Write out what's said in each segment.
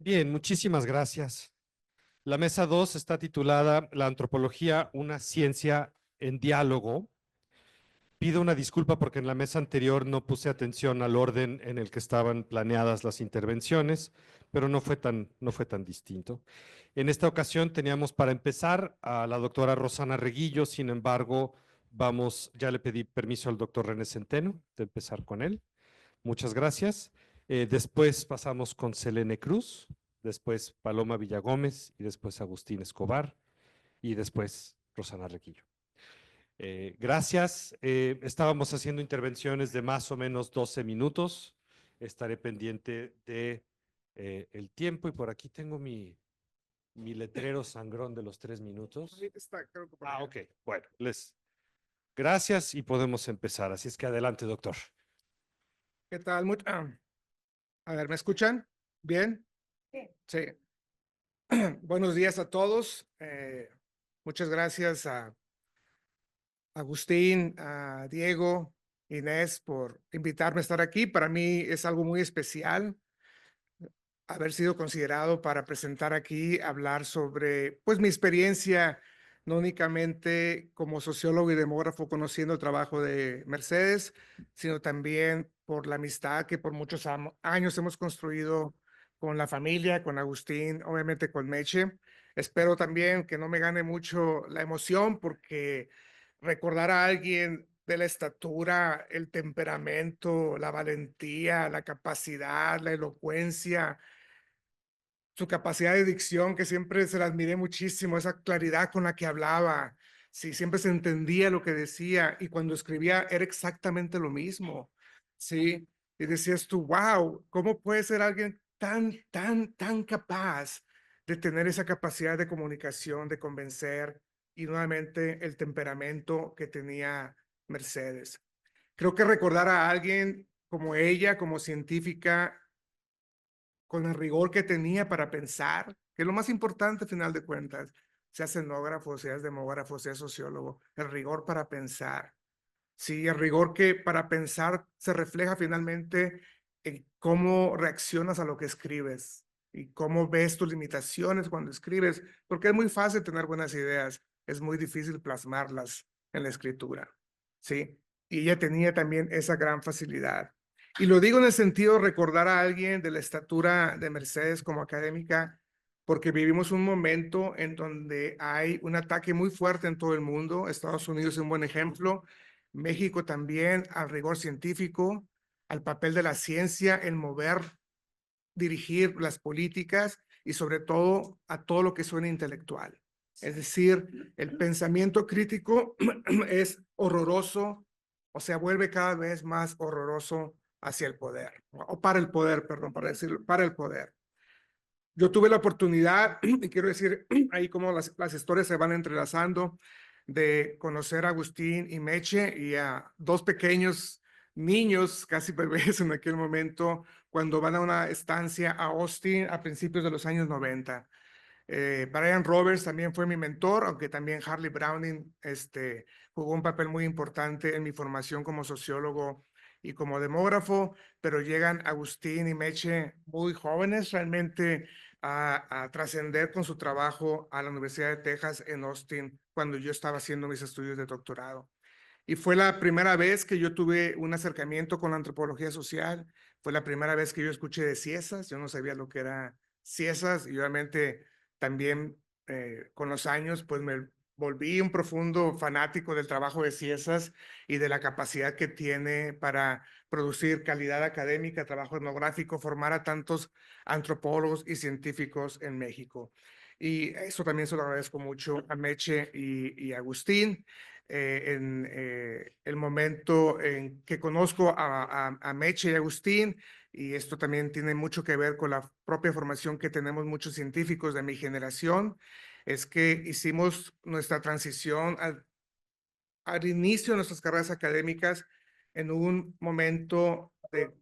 Bien, muchísimas gracias. La mesa 2 está titulada La antropología, una ciencia en diálogo. Pido una disculpa porque en la mesa anterior no puse atención al orden en el que estaban planeadas las intervenciones, pero no fue tan distinto. En esta ocasión teníamos para empezar a la doctora Rosana Reguillo, sin embargo, ya le pedí permiso al doctor René Centeno de empezar con él. Muchas gracias. Después pasamos con Selene Cruz, después Paloma Villagómez y después Agustín Escobar y después Rosana Requillo. Gracias. Estábamos haciendo intervenciones de más o menos 12 minutos. Estaré pendiente de el tiempo y por aquí tengo mi letrero sangrón de los 3 minutos. Ahí está, creo que por Ah, allá. ok. Bueno, gracias y podemos empezar. Así es que adelante, doctor. ¿Qué tal? A ver, ¿me escuchan? ¿Bien? Sí. Buenos días a todos. Muchas gracias a Agustín, a Diego, Inés, por invitarme a estar aquí. Para mí es algo muy especial haber sido considerado para presentar aquí, hablar sobre, pues, mi experiencia, no únicamente como sociólogo y demógrafo conociendo el trabajo de Mercedes, sino también por la amistad que por muchos años hemos construido con la familia, con Agustín, obviamente con Meche. Espero también que no me gane mucho la emoción porque recordar a alguien de la estatura, el temperamento, la valentía, la capacidad, la elocuencia, su capacidad de dicción, que siempre se la admiré muchísimo, esa claridad con la que hablaba, sí, siempre se entendía lo que decía y cuando escribía era exactamente lo mismo, sí, y decías tú, wow, ¿cómo puede ser alguien tan capaz de tener esa capacidad de comunicación, de convencer y nuevamente el temperamento que tenía Mercedes? Creo que recordar a alguien como ella, como científica, con el rigor que tenía para pensar, que es lo más importante, al final de cuentas, seas etnógrafo, seas demógrafo, seas sociólogo, el rigor para pensar. Sí, el rigor que para pensar se refleja finalmente en cómo reaccionas a lo que escribes y cómo ves tus limitaciones cuando escribes, porque es muy fácil tener buenas ideas, es muy difícil plasmarlas en la escritura. Sí, y ella tenía también esa gran facilidad. Y lo digo en el sentido de recordar a alguien de la estatura de Mercedes como académica, porque vivimos un momento en donde hay un ataque muy fuerte en todo el mundo. Estados Unidos es un buen ejemplo. México también al rigor científico, al papel de la ciencia en mover, dirigir las políticas y sobre todo a todo lo que suena intelectual. Es decir, el pensamiento crítico es horroroso, o sea, vuelve cada vez más horroroso hacia el poder, o para el poder, perdón, para decirlo, para el poder. Yo tuve la oportunidad, y quiero decir ahí cómo las historias se van entrelazando, de conocer a Agustín y Meche y a dos pequeños niños, casi bebés en aquel momento, cuando van a una estancia a Austin a principios de los años 90. Brian Roberts también fue mi mentor, aunque también Harley Browning jugó un papel muy importante en mi formación como sociólogo y como demógrafo, pero llegan Agustín y Meche muy jóvenes realmente a trascender con su trabajo a la Universidad de Texas en Austin cuando yo estaba haciendo mis estudios de doctorado. Y fue la primera vez que yo tuve un acercamiento con la antropología social, fue la primera vez que yo escuché de Ciesas, yo no sabía lo que era Ciesas y obviamente también con los años pues me volví un profundo fanático del trabajo de Ciesas y de la capacidad que tiene para producir calidad académica, trabajo etnográfico, formar a tantos antropólogos y científicos en México. Y eso también se lo agradezco mucho a Meche y Agustín. En el momento en que conozco a Meche y Agustín, y esto también tiene mucho que ver con la propia formación que tenemos muchos científicos de mi generación, es que hicimos nuestra transición al inicio de nuestras carreras académicas en un momento de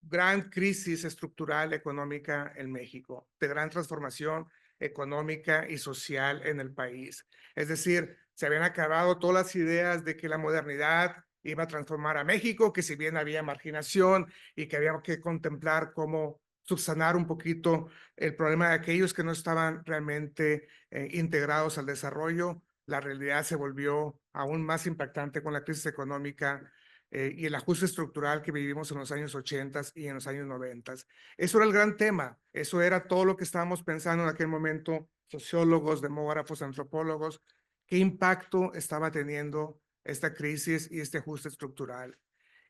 gran crisis estructural económica en México, de gran transformación económica y social en el país. Es decir, se habían acabado todas las ideas de que la modernidad iba a transformar a México, que si bien había marginación y que había que contemplar cómo subsanar un poquito el problema de aquellos que no estaban realmente integrados al desarrollo. La realidad se volvió aún más impactante con la crisis económica y el ajuste estructural que vivimos en los años 80 y en los años 90. Eso era el gran tema, eso era todo lo que estábamos pensando en aquel momento, sociólogos, demógrafos, antropólogos, qué impacto estaba teniendo esta crisis y este ajuste estructural.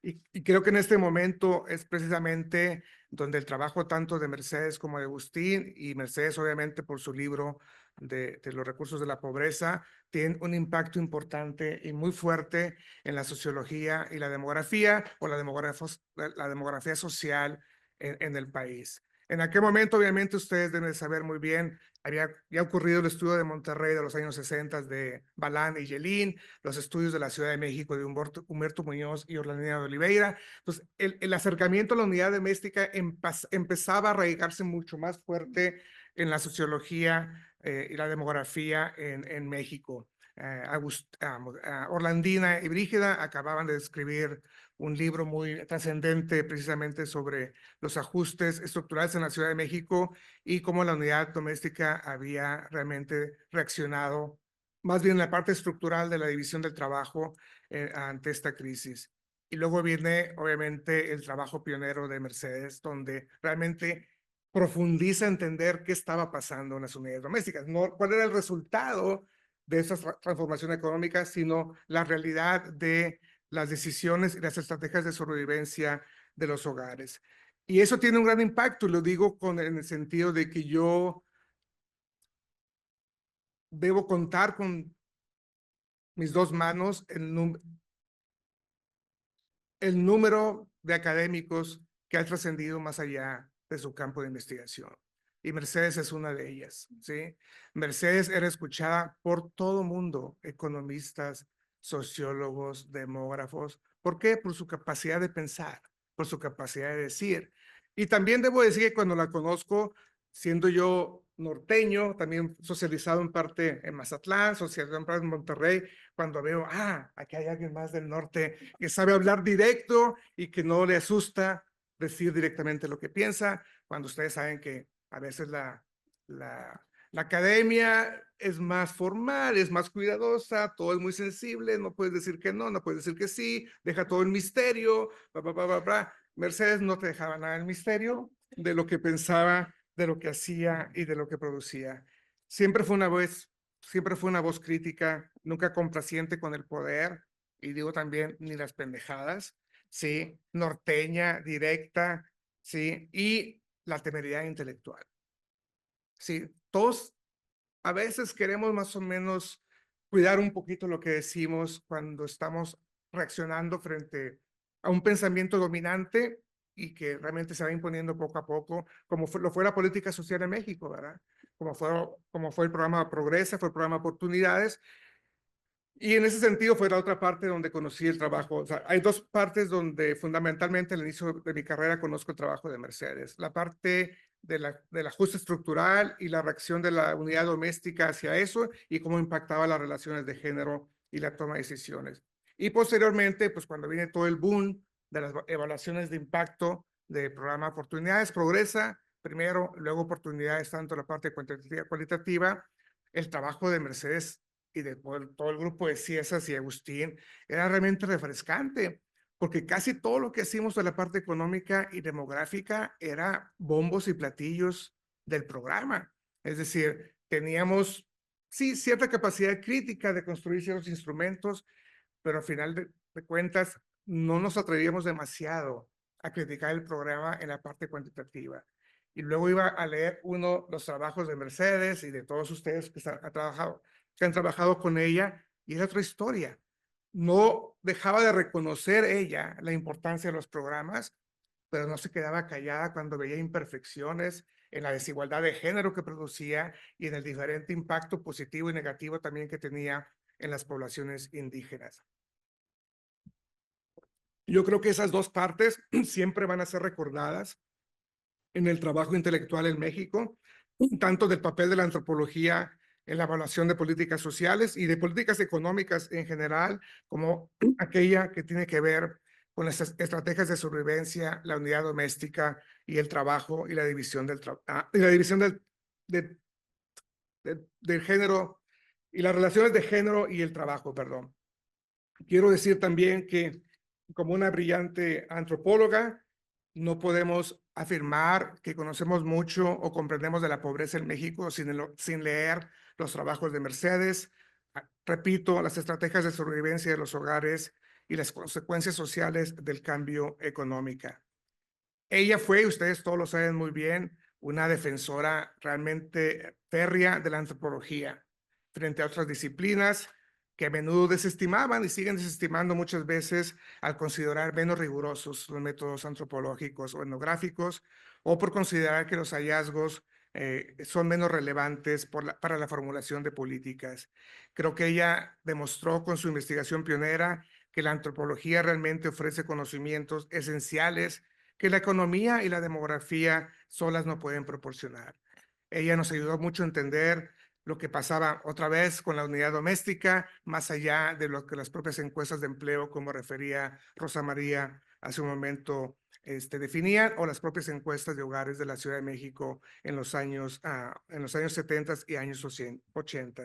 Y creo que en este momento es precisamente donde el trabajo tanto de Mercedes como de Agustín, y Mercedes obviamente por su libro de los recursos de la pobreza, tiene un impacto importante y muy fuerte en la sociología y la demografía, o la demografía social en el país. En aquel momento, obviamente, ustedes deben saber muy bien, había ya ocurrido el estudio de Monterrey de los años 60 de Balán y Yelín, los estudios de la Ciudad de México de Humberto Muñoz y Orlandina de Oliveira. Entonces, el acercamiento a la unidad doméstica empezaba a arraigarse mucho más fuerte en la sociología y la demografía en México. Orlandina y Brígida acababan de escribir un libro muy trascendente precisamente sobre los ajustes estructurales en la Ciudad de México y cómo la unidad doméstica había realmente reaccionado, más bien en la parte estructural de la división del trabajo ante esta crisis. Y luego viene, obviamente, el trabajo pionero de Mercedes, donde realmente profundiza entender qué estaba pasando en las unidades domésticas, no cuál era el resultado de esa transformación económica, sino la realidad de las decisiones y las estrategias de sobrevivencia de los hogares. Y eso tiene un gran impacto, y lo digo en el sentido de que yo debo contar con mis dos manos el número de académicos que ha trascendido más allá de su campo de investigación. Y Mercedes es una de ellas, ¿sí? Mercedes era escuchada por todo mundo, economistas, sociólogos, demógrafos. ¿Por qué? Por su capacidad de pensar, por su capacidad de decir. Y también debo decir que cuando la conozco, siendo yo norteño, también socializado en parte en Mazatlán, socializado en parte en Monterrey, cuando veo, aquí hay alguien más del norte que sabe hablar directo y que no le asusta decir directamente lo que piensa, cuando ustedes saben que a veces la academia es más formal, es más cuidadosa, todo es muy sensible, no puedes decir que no, no puedes decir que sí, deja todo el misterio, bla, bla, bla, bla, bla. Mercedes no te dejaba nada el misterio de lo que pensaba, de lo que hacía y de lo que producía. Siempre fue una voz crítica, nunca complaciente con el poder, y digo también ni las pendejadas, ¿sí? Norteña, directa, ¿sí? Y la temeridad intelectual. Sí, todos a veces queremos más o menos cuidar un poquito lo que decimos cuando estamos reaccionando frente a un pensamiento dominante y que realmente se va imponiendo poco a poco, como lo fue la política social en México, ¿verdad? Como fue el programa Progresa, fue el programa Oportunidades, y en ese sentido fue la otra parte donde conocí el trabajo. O sea, hay dos partes donde fundamentalmente al inicio de mi carrera conozco el trabajo de Mercedes. La parte del ajuste estructural y la reacción de la unidad doméstica hacia eso y cómo impactaba las relaciones de género y la toma de decisiones. Y posteriormente, pues cuando viene todo el boom de las evaluaciones de impacto del programa Oportunidades, Progresa, primero, luego Oportunidades, tanto la parte cuantitativa cualitativa, el trabajo de Mercedes y de todo el grupo de Ciesas y Agustín era realmente refrescante, porque casi todo lo que hacíamos de la parte económica y demográfica era bombos y platillos del programa. Es decir, teníamos, sí, cierta capacidad crítica de construir ciertos instrumentos, pero al final de cuentas no nos atrevíamos demasiado a criticar el programa en la parte cuantitativa. Y luego iba a leer los trabajos de Mercedes y de todos ustedes que han trabajado con ella, y era otra historia. No dejaba de reconocer ella la importancia de los programas, pero no se quedaba callada cuando veía imperfecciones en la desigualdad de género que producía y en el diferente impacto positivo y negativo también que tenía en las poblaciones indígenas. Yo creo que esas dos partes siempre van a ser recordadas en el trabajo intelectual en México, tanto del papel de la antropología en la evaluación de políticas sociales y de políticas económicas en general, como aquella que tiene que ver con las estrategias de sobrevivencia, la unidad doméstica y el trabajo y la división y la división de- del género y las relaciones de género y el trabajo, perdón. Quiero decir también que como una brillante antropóloga, no podemos afirmar que conocemos mucho o comprendemos de la pobreza en México sin leer los trabajos de Mercedes. Repito, las estrategias de sobrevivencia de los hogares y las consecuencias sociales del cambio económico. Ella fue, ustedes todos lo saben muy bien, una defensora realmente férrea de la antropología frente a otras disciplinas que a menudo desestimaban y siguen desestimando muchas veces al considerar menos rigurosos los métodos antropológicos o etnográficos o por considerar que los hallazgos son menos relevantes para la formulación de políticas. Creo que ella demostró con su investigación pionera que la antropología realmente ofrece conocimientos esenciales que la economía y la demografía solas no pueden proporcionar. Ella nos ayudó mucho a entender lo que pasaba otra vez con la unidad doméstica, más allá de lo que las propias encuestas de empleo, como refería Rosa María hace un momento, definían, o las propias encuestas de hogares de la Ciudad de México en los años 70 y años 80.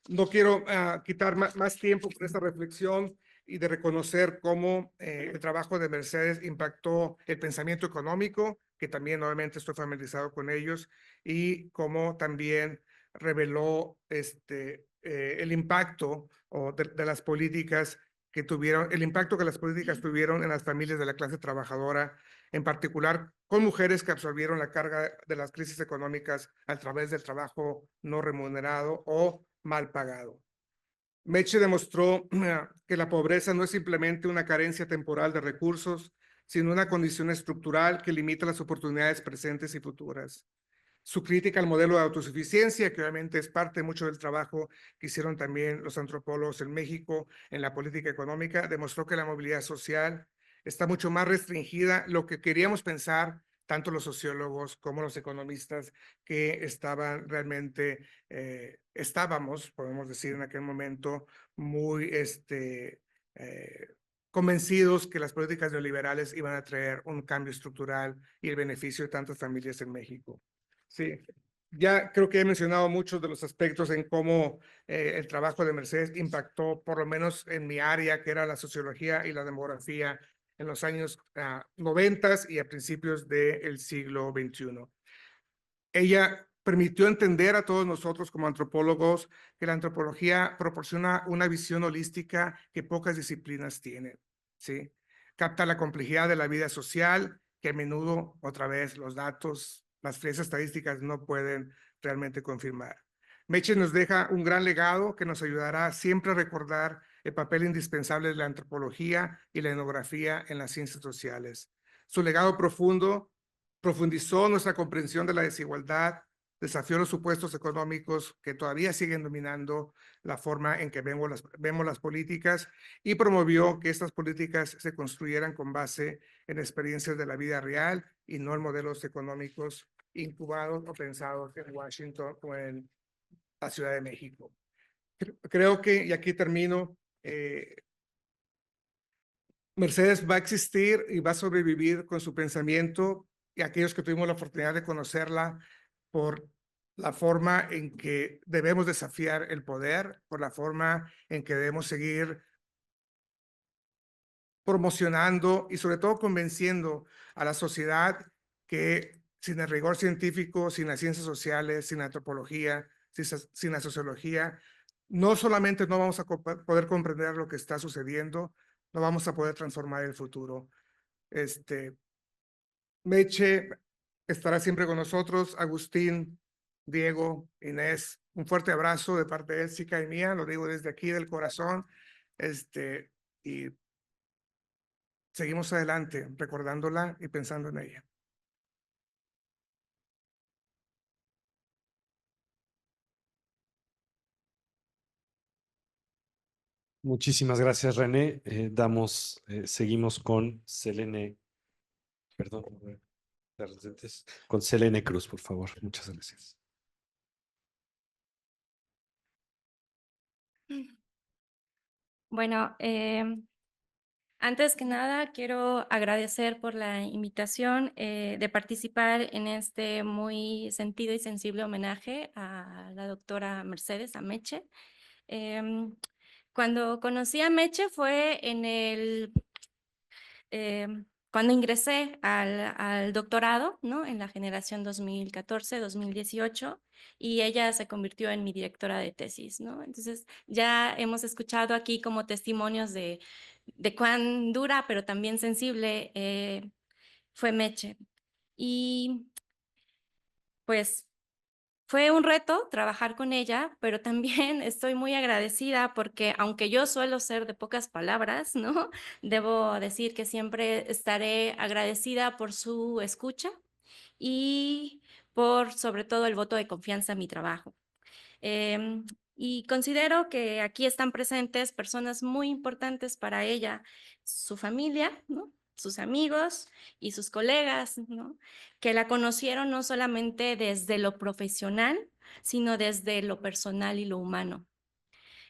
No quiero quitar más tiempo por esta reflexión y de reconocer cómo el trabajo de Mercedes impactó el pensamiento económico, que también obviamente estoy familiarizado con ellos, y cómo también reveló el impacto de las políticas que tuvieron, el impacto que las políticas tuvieron en las familias de la clase trabajadora, en particular con mujeres que absorbieron la carga de las crisis económicas a través del trabajo no remunerado o mal pagado. Meche demostró que la pobreza no es simplemente una carencia temporal de recursos, sino una condición estructural que limita las oportunidades presentes y futuras. Su crítica al modelo de autosuficiencia, que obviamente es parte mucho del trabajo que hicieron también los antropólogos en México en la política económica, demostró que la movilidad social está mucho más restringida, lo que queríamos pensar tanto los sociólogos como los economistas que estaban realmente, estábamos, podemos decir en aquel momento, muy convencidos que las políticas neoliberales iban a traer un cambio estructural y el beneficio de tantas familias en México. Sí, ya creo que he mencionado muchos de los aspectos en cómo el trabajo de Mercedes impactó, por lo menos en mi área, que era la sociología y la demografía, en los años 90 y a principios del siglo XXI. Ella permitió entender a todos nosotros como antropólogos que la antropología proporciona una visión holística que pocas disciplinas tienen, ¿sí? Capta la complejidad de la vida social, que a menudo, otra vez, los datos, las frías estadísticas no pueden realmente confirmar. Meche nos deja un gran legado que nos ayudará siempre a recordar el papel indispensable de la antropología y la etnografía en las ciencias sociales. Su legado profundo profundizó nuestra comprensión de la desigualdad, desafió los supuestos económicos que todavía siguen dominando la forma en que vemos las políticas y promovió que estas políticas se construyeran con base en experiencias de la vida real y no en modelos económicos incubados o pensados en Washington o en la Ciudad de México. Creo que, y aquí termino, Mercedes va a existir y va a sobrevivir con su pensamiento y aquellos que tuvimos la oportunidad de conocerla por la forma en que debemos desafiar el poder, por la forma en que debemos seguir promocionando y sobre todo convenciendo a la sociedad que sin el rigor científico, sin las ciencias sociales, sin la antropología, sin la sociología, no solamente no vamos a poder comprender lo que está sucediendo, no vamos a poder transformar el futuro. Meche estará siempre con nosotros, Agustín, Diego, Inés, un fuerte abrazo de parte de Jessica y mía, lo digo desde aquí del corazón, y seguimos adelante recordándola y pensando en ella. Muchísimas gracias, René. Seguimos con Selene, perdón, con Selene Cruz, por favor. Muchas gracias. Bueno, Antes que nada, quiero agradecer por la invitación de participar en este muy sentido y sensible homenaje a la doctora Mercedes Ameche. Em, Cuando conocí a Meche fue cuando ingresé al doctorado, ¿no? En la generación 2014-2018, y ella se convirtió en mi directora de tesis, ¿no? Entonces, ya hemos escuchado aquí como testimonios de cuán dura, pero también sensible fue Meche. Y pues fue un reto trabajar con ella, pero también estoy muy agradecida porque aunque yo suelo ser de pocas palabras, ¿no? Debo decir que siempre estaré agradecida por su escucha y por sobre todo el voto de confianza en mi trabajo. Em, y considero que aquí están presentes personas muy importantes para ella, su familia, ¿no? Sus amigos y sus colegas, ¿no? Que la conocieron no solamente desde lo profesional, sino desde lo personal y lo humano.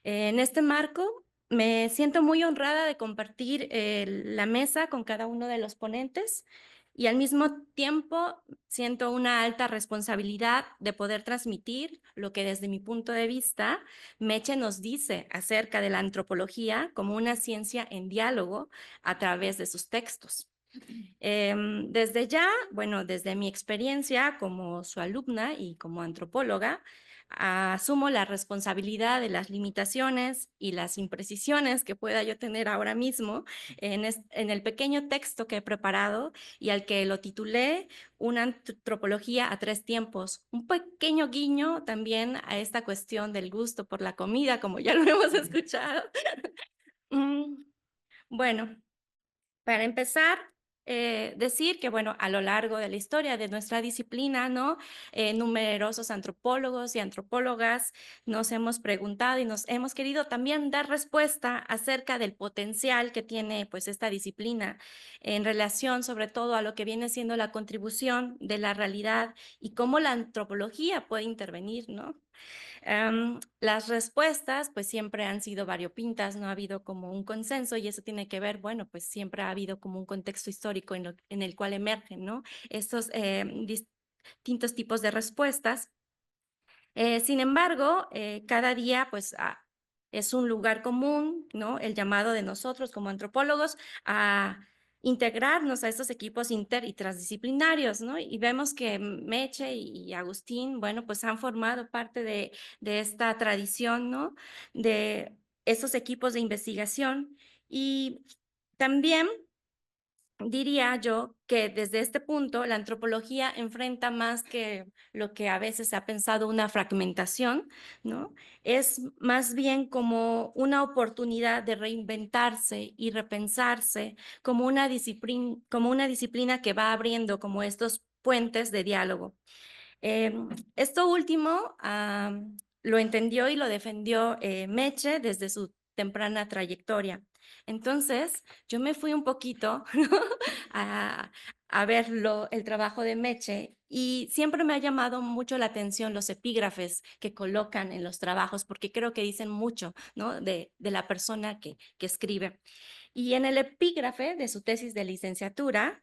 En este marco, me siento muy honrada de compartir la mesa con cada uno de los ponentes y al mismo tiempo siento una alta responsabilidad de poder transmitir lo que desde mi punto de vista Meche nos dice acerca de la antropología como una ciencia en diálogo a través de sus textos. Desde ya, bueno, desde mi experiencia como su alumna y como antropóloga, asumo la responsabilidad de las limitaciones y las imprecisiones que pueda yo tener ahora mismo en el pequeño texto que he preparado y al que lo titulé Una antropología a tres tiempos. Un pequeño guiño también a esta cuestión del gusto por la comida, como ya lo hemos escuchado. Mm, Bueno, para empezar, decir que, bueno, a lo largo de la historia de nuestra disciplina, ¿no? Numerosos antropólogos y antropólogas nos hemos preguntado y nos hemos querido también dar respuesta acerca del potencial que tiene, pues, esta disciplina en relación, sobre todo, a lo que viene siendo la contribución de la realidad y cómo la antropología puede intervenir, ¿no? Las respuestas, pues siempre han sido variopintas, no ha habido como un consenso y eso tiene que ver, bueno, pues siempre ha habido como un contexto histórico en el cual emergen, ¿no? Estos distintos tipos de respuestas. Sin embargo, cada día, pues, es un lugar común, ¿no? El llamado de nosotros como antropólogos a integrarnos a estos equipos inter y transdisciplinarios, ¿no? Y vemos que Meche y Agustín, bueno, pues han formado parte de esta tradición, ¿no? De estos equipos de investigación. Y también diría yo que desde este punto la antropología enfrenta más que lo que a veces se ha pensado una fragmentación, ¿no? Es más bien como una oportunidad de reinventarse y repensarse como una disciplina que va abriendo como estos puentes de diálogo. Esto último lo entendió y lo defendió Meche desde su temprana trayectoria. Entonces, yo me fui un poquito ¿no? a, a ver el trabajo de Meche y siempre me ha llamado mucho la atención los epígrafes que colocan en los trabajos porque creo que dicen mucho ¿no? de la persona que escribe. Y en el epígrafe de su tesis de licenciatura,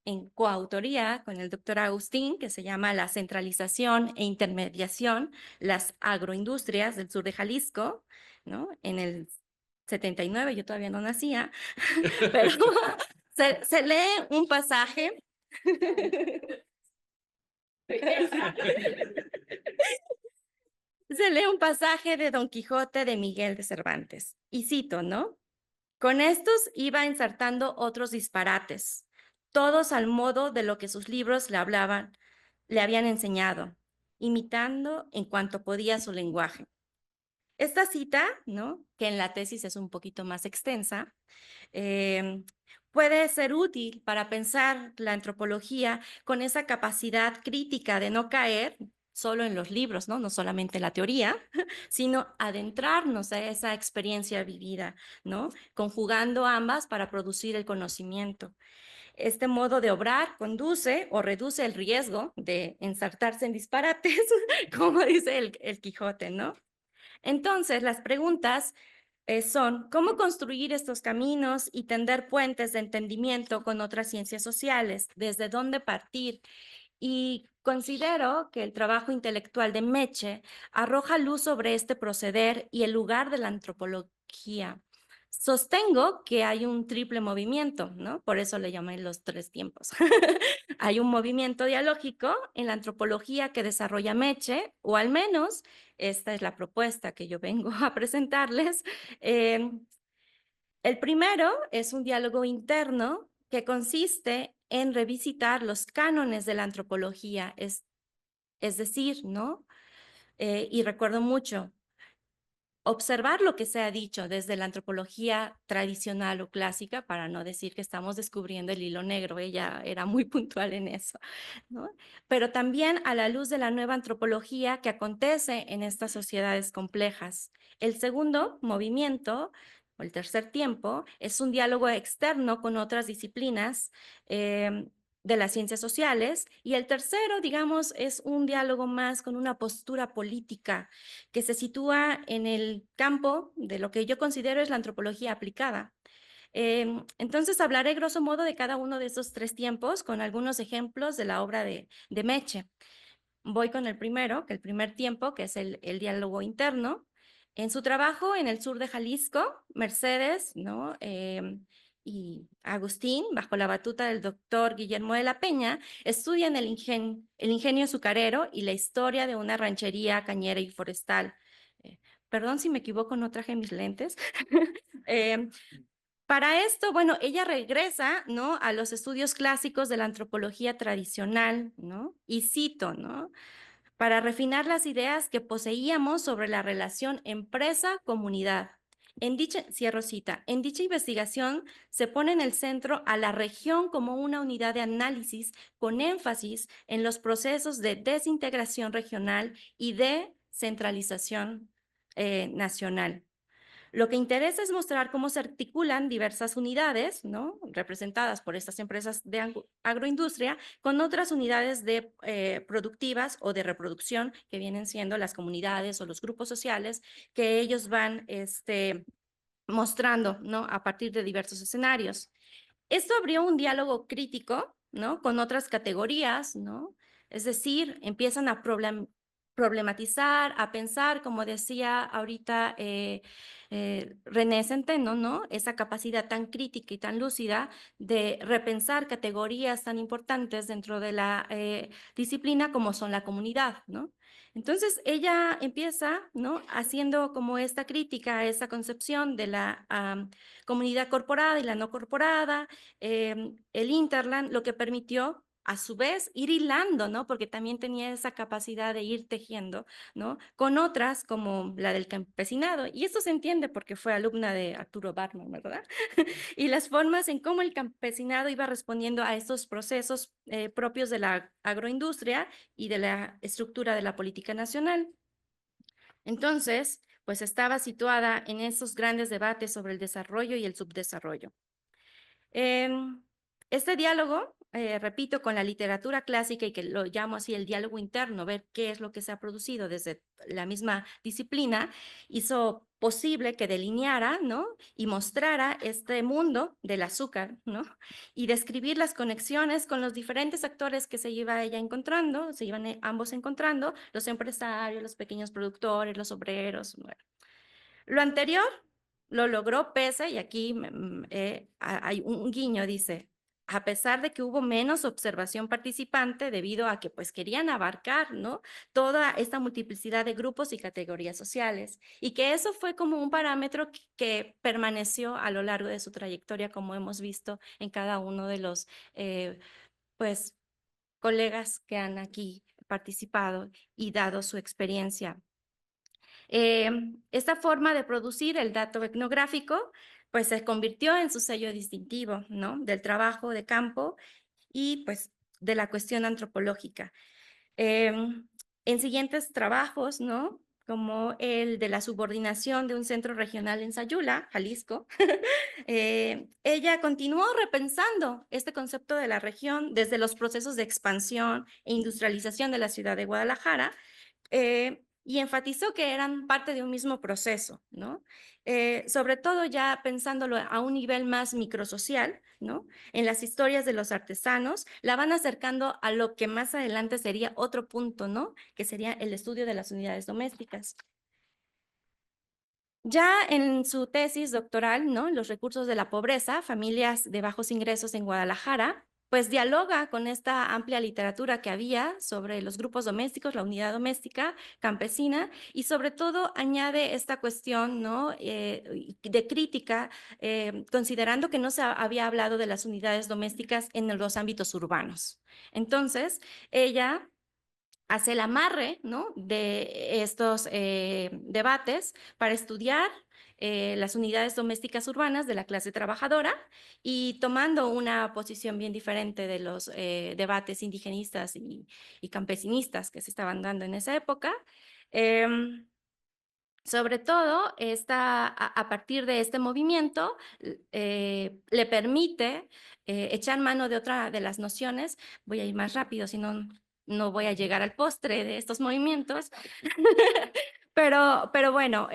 en coautoría con el doctor Agustín, que se llama La centralización e intermediación, las agroindustrias del sur de Jalisco, ¿no? En el 79, yo todavía no nacía, pero se lee un pasaje. Se lee un pasaje de Don Quijote de Miguel de Cervantes. Y cito, ¿no? Con estos iba ensartando otros disparates, todos al modo de lo que sus libros le habían enseñado, imitando en cuanto podía su lenguaje. Esta cita, ¿no? Que en la tesis es un poquito más extensa, eh, puede ser útil para pensar la antropología con esa capacidad crítica de no caer solo en los libros, ¿no? No solamente la teoría, sino adentrarnos a esa experiencia vivida, ¿no? Conjugando ambas para producir el conocimiento. Este modo de obrar conduce o reduce el riesgo de ensartarse en disparates, como dice el Quijote, ¿no? Entonces, las preguntas son cómo construir estos caminos y tender puentes de entendimiento con otras ciencias sociales, desde dónde partir. Y considero que el trabajo intelectual de Meche arroja luz sobre este proceder y el lugar de la antropología. Sostengo que hay un triple movimiento, ¿no? Por eso le llamé los 3 tiempos. Hay un movimiento dialógico en la antropología que desarrolla Meche, o al menos esta es la propuesta que yo vengo a presentarles. El primero es un diálogo interno que consiste en revisitar los cánones de la antropología, es decir, ¿no? Y recuerdo mucho, observar lo que se ha dicho desde la antropología tradicional o clásica, para no decir que estamos descubriendo el hilo negro, ella era muy puntual en eso, ¿no? Pero también a la luz de la nueva antropología que acontece en estas sociedades complejas. El segundo movimiento, o el tercer tiempo, es un diálogo externo con otras disciplinas de las ciencias sociales, y el tercero, digamos, es un diálogo más con una postura política que se sitúa en el campo de lo que yo considero es la antropología aplicada. Entonces hablaré grosso modo de cada uno de esos 3 tiempos con algunos ejemplos de la obra de Meche. Voy con el primero, que el primer tiempo, que es el diálogo interno. En su trabajo en el sur de Jalisco, Mercedes, ¿no? Y Agustín, bajo la batuta del doctor Guillermo de la Peña, estudian el ingenio azucarero y la historia de una ranchería cañera y forestal. Perdón si me equivoco, no traje mis lentes. Eh, para esto, bueno, ella regresa, ¿no? A los estudios clásicos de la antropología tradicional, ¿no? Y cito, ¿no? Para refinar las ideas que poseíamos sobre la relación empresa-comunidad. Cierro cita, en dicha investigación se pone en el centro a la región como una unidad de análisis con énfasis en los procesos de desintegración regional y de centralización nacional. Lo que interesa es mostrar cómo se articulan diversas unidades, ¿no? Representadas por estas empresas de agroindustria con otras unidades productivas o de reproducción que vienen siendo las comunidades o los grupos sociales que ellos van mostrando, ¿no? A partir de diversos escenarios. Esto abrió un diálogo crítico, ¿no? Con otras categorías, ¿no? Es decir, empiezan a problematizar, a pensar, como decía ahorita René Centeno, ¿no? Esa capacidad tan crítica y tan lúcida de repensar categorías tan importantes dentro de la disciplina como son la comunidad, ¿no? Entonces ella empieza, ¿no? Haciendo como esta crítica a esa concepción de la comunidad corporada y la no corporada, el Interland, lo que permitió a su vez ir hilando, ¿no? Porque también tenía esa capacidad de ir tejiendo, ¿no? Con otras como la del campesinado. Y esto se entiende porque fue alumna de Arturo Barman, ¿verdad? Y las formas en cómo el campesinado iba respondiendo a estos procesos propios de la agroindustria y de la estructura de la política nacional. Entonces, pues estaba situada en esos grandes debates sobre el desarrollo y el subdesarrollo. Este diálogo, repito, con la literatura clásica, y que lo llamo así el diálogo interno, ver qué es lo que se ha producido desde la misma disciplina, hizo posible que delineara, ¿no? Y mostrara este mundo del azúcar, ¿no? Y describir las conexiones con los diferentes actores que se iba ella encontrando, se iban ambos encontrando, los empresarios, los pequeños productores, los obreros, bueno. Lo anterior lo logró pese, y aquí hay un guiño, dice, a pesar de que hubo menos observación participante debido a que pues querían abarcar, ¿no? Toda esta multiplicidad de grupos y categorías sociales, y que eso fue como un parámetro que permaneció a lo largo de su trayectoria, como hemos visto en cada uno de los pues colegas que han aquí participado y dado su experiencia. Esta forma de producir el dato etnográfico pues se convirtió en su sello distintivo, ¿no? Del trabajo de campo y pues de la cuestión antropológica. En siguientes trabajos, ¿no? Como el de la subordinación de un centro regional en Sayula, Jalisco, ella continuó repensando este concepto de la región desde los procesos de expansión e industrialización de la ciudad de Guadalajara, y enfatizó que eran parte de un mismo proceso, ¿no? Sobre todo ya pensándolo a un nivel más microsocial, ¿no? En las historias de los artesanos, la van acercando a lo que más adelante sería otro punto, ¿no? Que sería el estudio de las unidades domésticas. Ya en su tesis doctoral, ¿no? Los recursos de la pobreza, familias de bajos ingresos en Guadalajara, pues dialoga con esta amplia literatura que había sobre los grupos domésticos, la unidad doméstica, campesina, y sobre todo añade esta cuestión, ¿no? De crítica, considerando que no se había hablado de las unidades domésticas en los ámbitos urbanos. Entonces, ella hace el amarre, ¿no? De estos debates para estudiar las unidades domésticas urbanas de la clase trabajadora y tomando una posición bien diferente de los debates indigenistas y campesinistas que se estaban dando en esa época. Sobre todo, a partir de este movimiento, le permite echar mano de otra de las nociones. Voy a ir más rápido, si no, no voy a llegar al postre de estos movimientos. Pero bueno,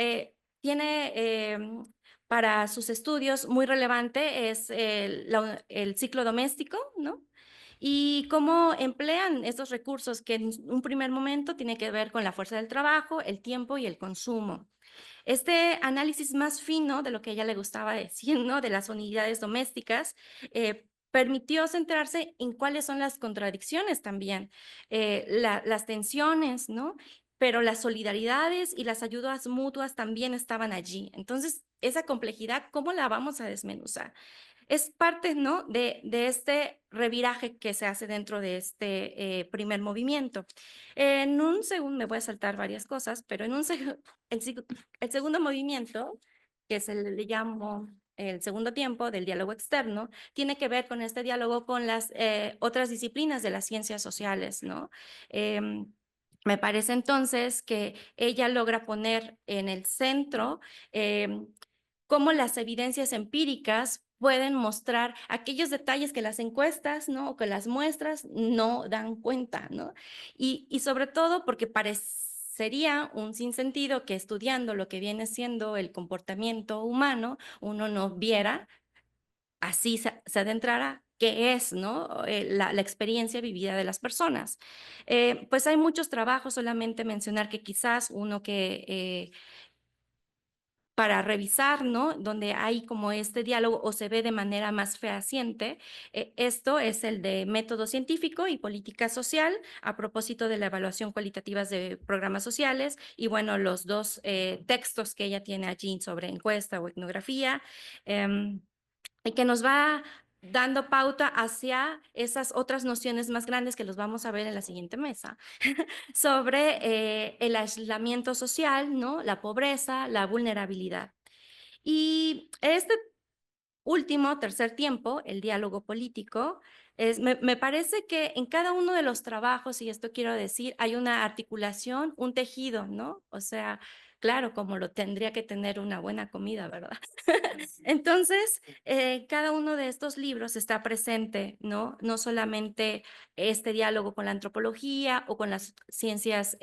tiene para sus estudios muy relevante es el ciclo doméstico, ¿no? Y cómo emplean estos recursos que en un primer momento tiene que ver con la fuerza del trabajo, el tiempo y el consumo. Este análisis más fino de lo que a ella le gustaba decir, ¿no? De las unidades domésticas, permitió centrarse en cuáles son las contradicciones también, las tensiones, ¿no? Pero las solidaridades y las ayudas mutuas también estaban allí. Entonces, esa complejidad, ¿cómo la vamos a desmenuzar? Es parte, ¿no? De este reviraje que se hace dentro de este primer movimiento. En un segundo, me voy a saltar varias cosas, pero en un el segundo movimiento, que se le llamo el segundo tiempo del diálogo externo, tiene que ver con este diálogo con las otras disciplinas de las ciencias sociales, ¿no? Me parece entonces que ella logra poner en el centro cómo las evidencias empíricas pueden mostrar aquellos detalles que las encuestas, ¿no? O que las muestras no dan cuenta, ¿no? Y sobre todo porque parecería un sinsentido que estudiando lo que viene siendo el comportamiento humano, uno no viera, así se adentrara qué es, ¿no? La experiencia vivida de las personas. Pues hay muchos trabajos, solamente mencionar que quizás uno que para revisar, ¿no? Donde hay como este diálogo o se ve de manera más fehaciente. Esto es el de método científico y política social a propósito de la evaluación cualitativa de programas sociales y bueno, los dos textos que ella tiene allí sobre encuesta o etnografía. Y que nos va dando pauta hacia esas otras nociones más grandes que los vamos a ver en la siguiente mesa, sobre el aislamiento social, ¿no? La pobreza, la vulnerabilidad. Y este último, tercer tiempo, el diálogo político, me parece que en cada uno de los trabajos, y esto quiero decir, hay una articulación, un tejido, ¿no? O sea, claro, como lo tendría que tener una buena comida, ¿verdad? Entonces, cada uno de estos libros está presente, ¿no? No solamente este diálogo con la antropología o con las ciencias,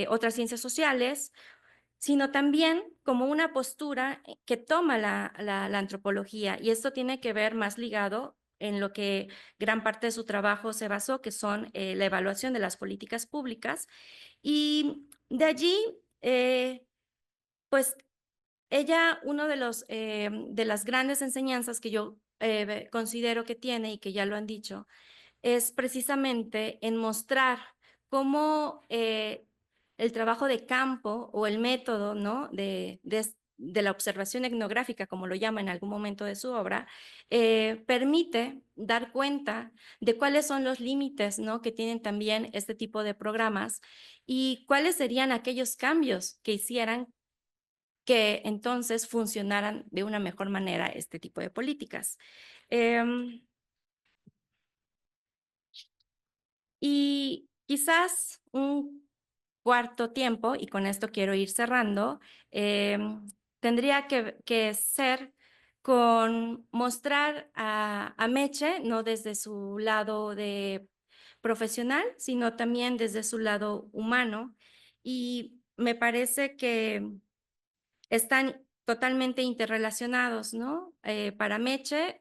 otras ciencias sociales, sino también como una postura que toma la antropología. Y esto tiene que ver más ligado en lo que gran parte de su trabajo se basó, que son la evaluación de las políticas públicas. Y de allí, pues ella, uno de las grandes enseñanzas que yo considero que tiene y que ya lo han dicho, es precisamente en mostrar cómo el trabajo de campo o el método, ¿no? de la observación etnográfica, como lo llama en algún momento de su obra, permite dar cuenta de cuáles son los límites, ¿no? que tienen también este tipo de programas y cuáles serían aquellos cambios que hicieran que entonces funcionaran de una mejor manera este tipo de políticas. Y quizás un cuarto tiempo, y con esto quiero ir cerrando, tendría que ser con mostrar a Meche, no desde su lado de profesional, sino también desde su lado humano, y me parece que están totalmente interrelacionados, ¿no? Para Meche,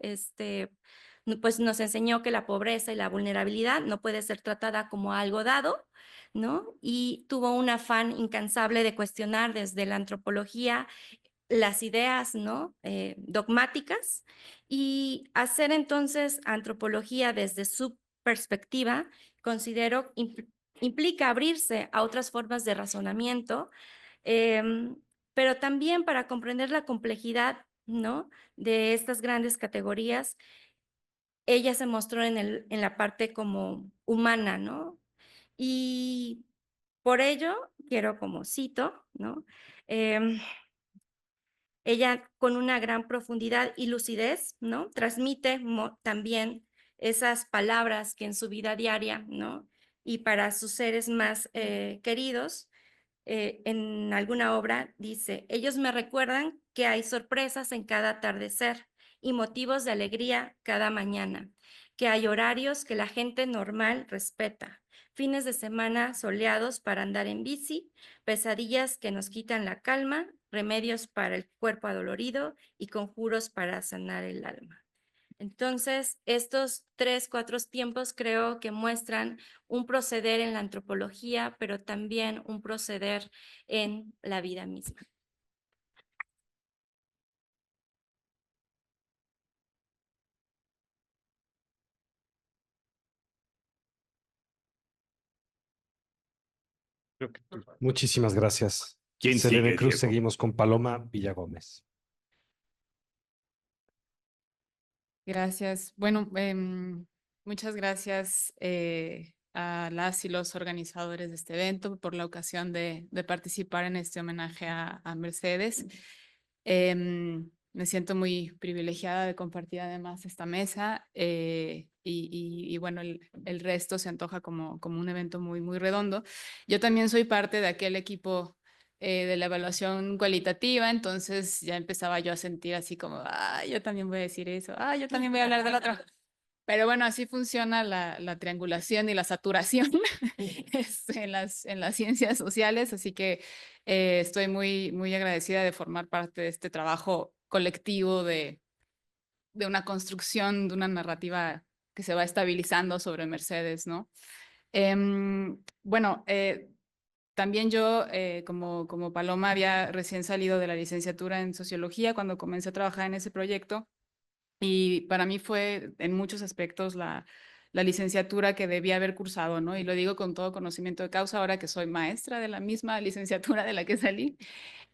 pues nos enseñó que la pobreza y la vulnerabilidad no puede ser tratada como algo dado, ¿no? Y tuvo un afán incansable de cuestionar desde la antropología las ideas, ¿no? Dogmáticas y hacer entonces antropología desde su perspectiva, considero implica abrirse a otras formas de razonamiento, em, pero también para comprender la complejidad, ¿no? De estas grandes categorías, ella se mostró en la parte como humana, ¿no? Y por ello, quiero como cito, ¿no? Em, Ella con una gran profundidad y lucidez, ¿no? Transmite también esas palabras que en su vida diaria, ¿no? Y para sus seres más queridos, en alguna obra dice, ellos me recuerdan que hay sorpresas en cada atardecer y motivos de alegría cada mañana, que hay horarios que la gente normal respeta, fines de semana soleados para andar en bici, pesadillas que nos quitan la calma, remedios para el cuerpo adolorido y conjuros para sanar el alma. Entonces, estos 3, 4 tiempos creo que muestran un proceder en la antropología, pero también un proceder en la vida misma. Muchísimas gracias. ¿Quién Selene sigue, Cruz, Diego? seguimos con Paloma Villagómez. Gracias. Bueno, muchas gracias a las y los organizadores de este evento por la ocasión de participar en este homenaje a Mercedes. Me siento muy privilegiada de compartir además esta mesa y bueno, el resto se antoja como un evento muy, muy redondo. Yo también soy parte de aquel equipo de la evaluación cualitativa, entonces ya empezaba yo a sentir así como, yo también voy a decir eso, yo también voy a hablar del otro. Pero bueno, así funciona la triangulación y la saturación en las ciencias sociales, así que estoy muy, muy agradecida de formar parte de este trabajo colectivo de una construcción, de una narrativa que se va estabilizando sobre Mercedes, ¿no? Bueno, también yo, como Paloma, había recién salido de la licenciatura en sociología cuando comencé a trabajar en ese proyecto y para mí fue en muchos aspectos la licenciatura que debía haber cursado, ¿no? Y lo digo con todo conocimiento de causa ahora que soy maestra de la misma licenciatura de la que salí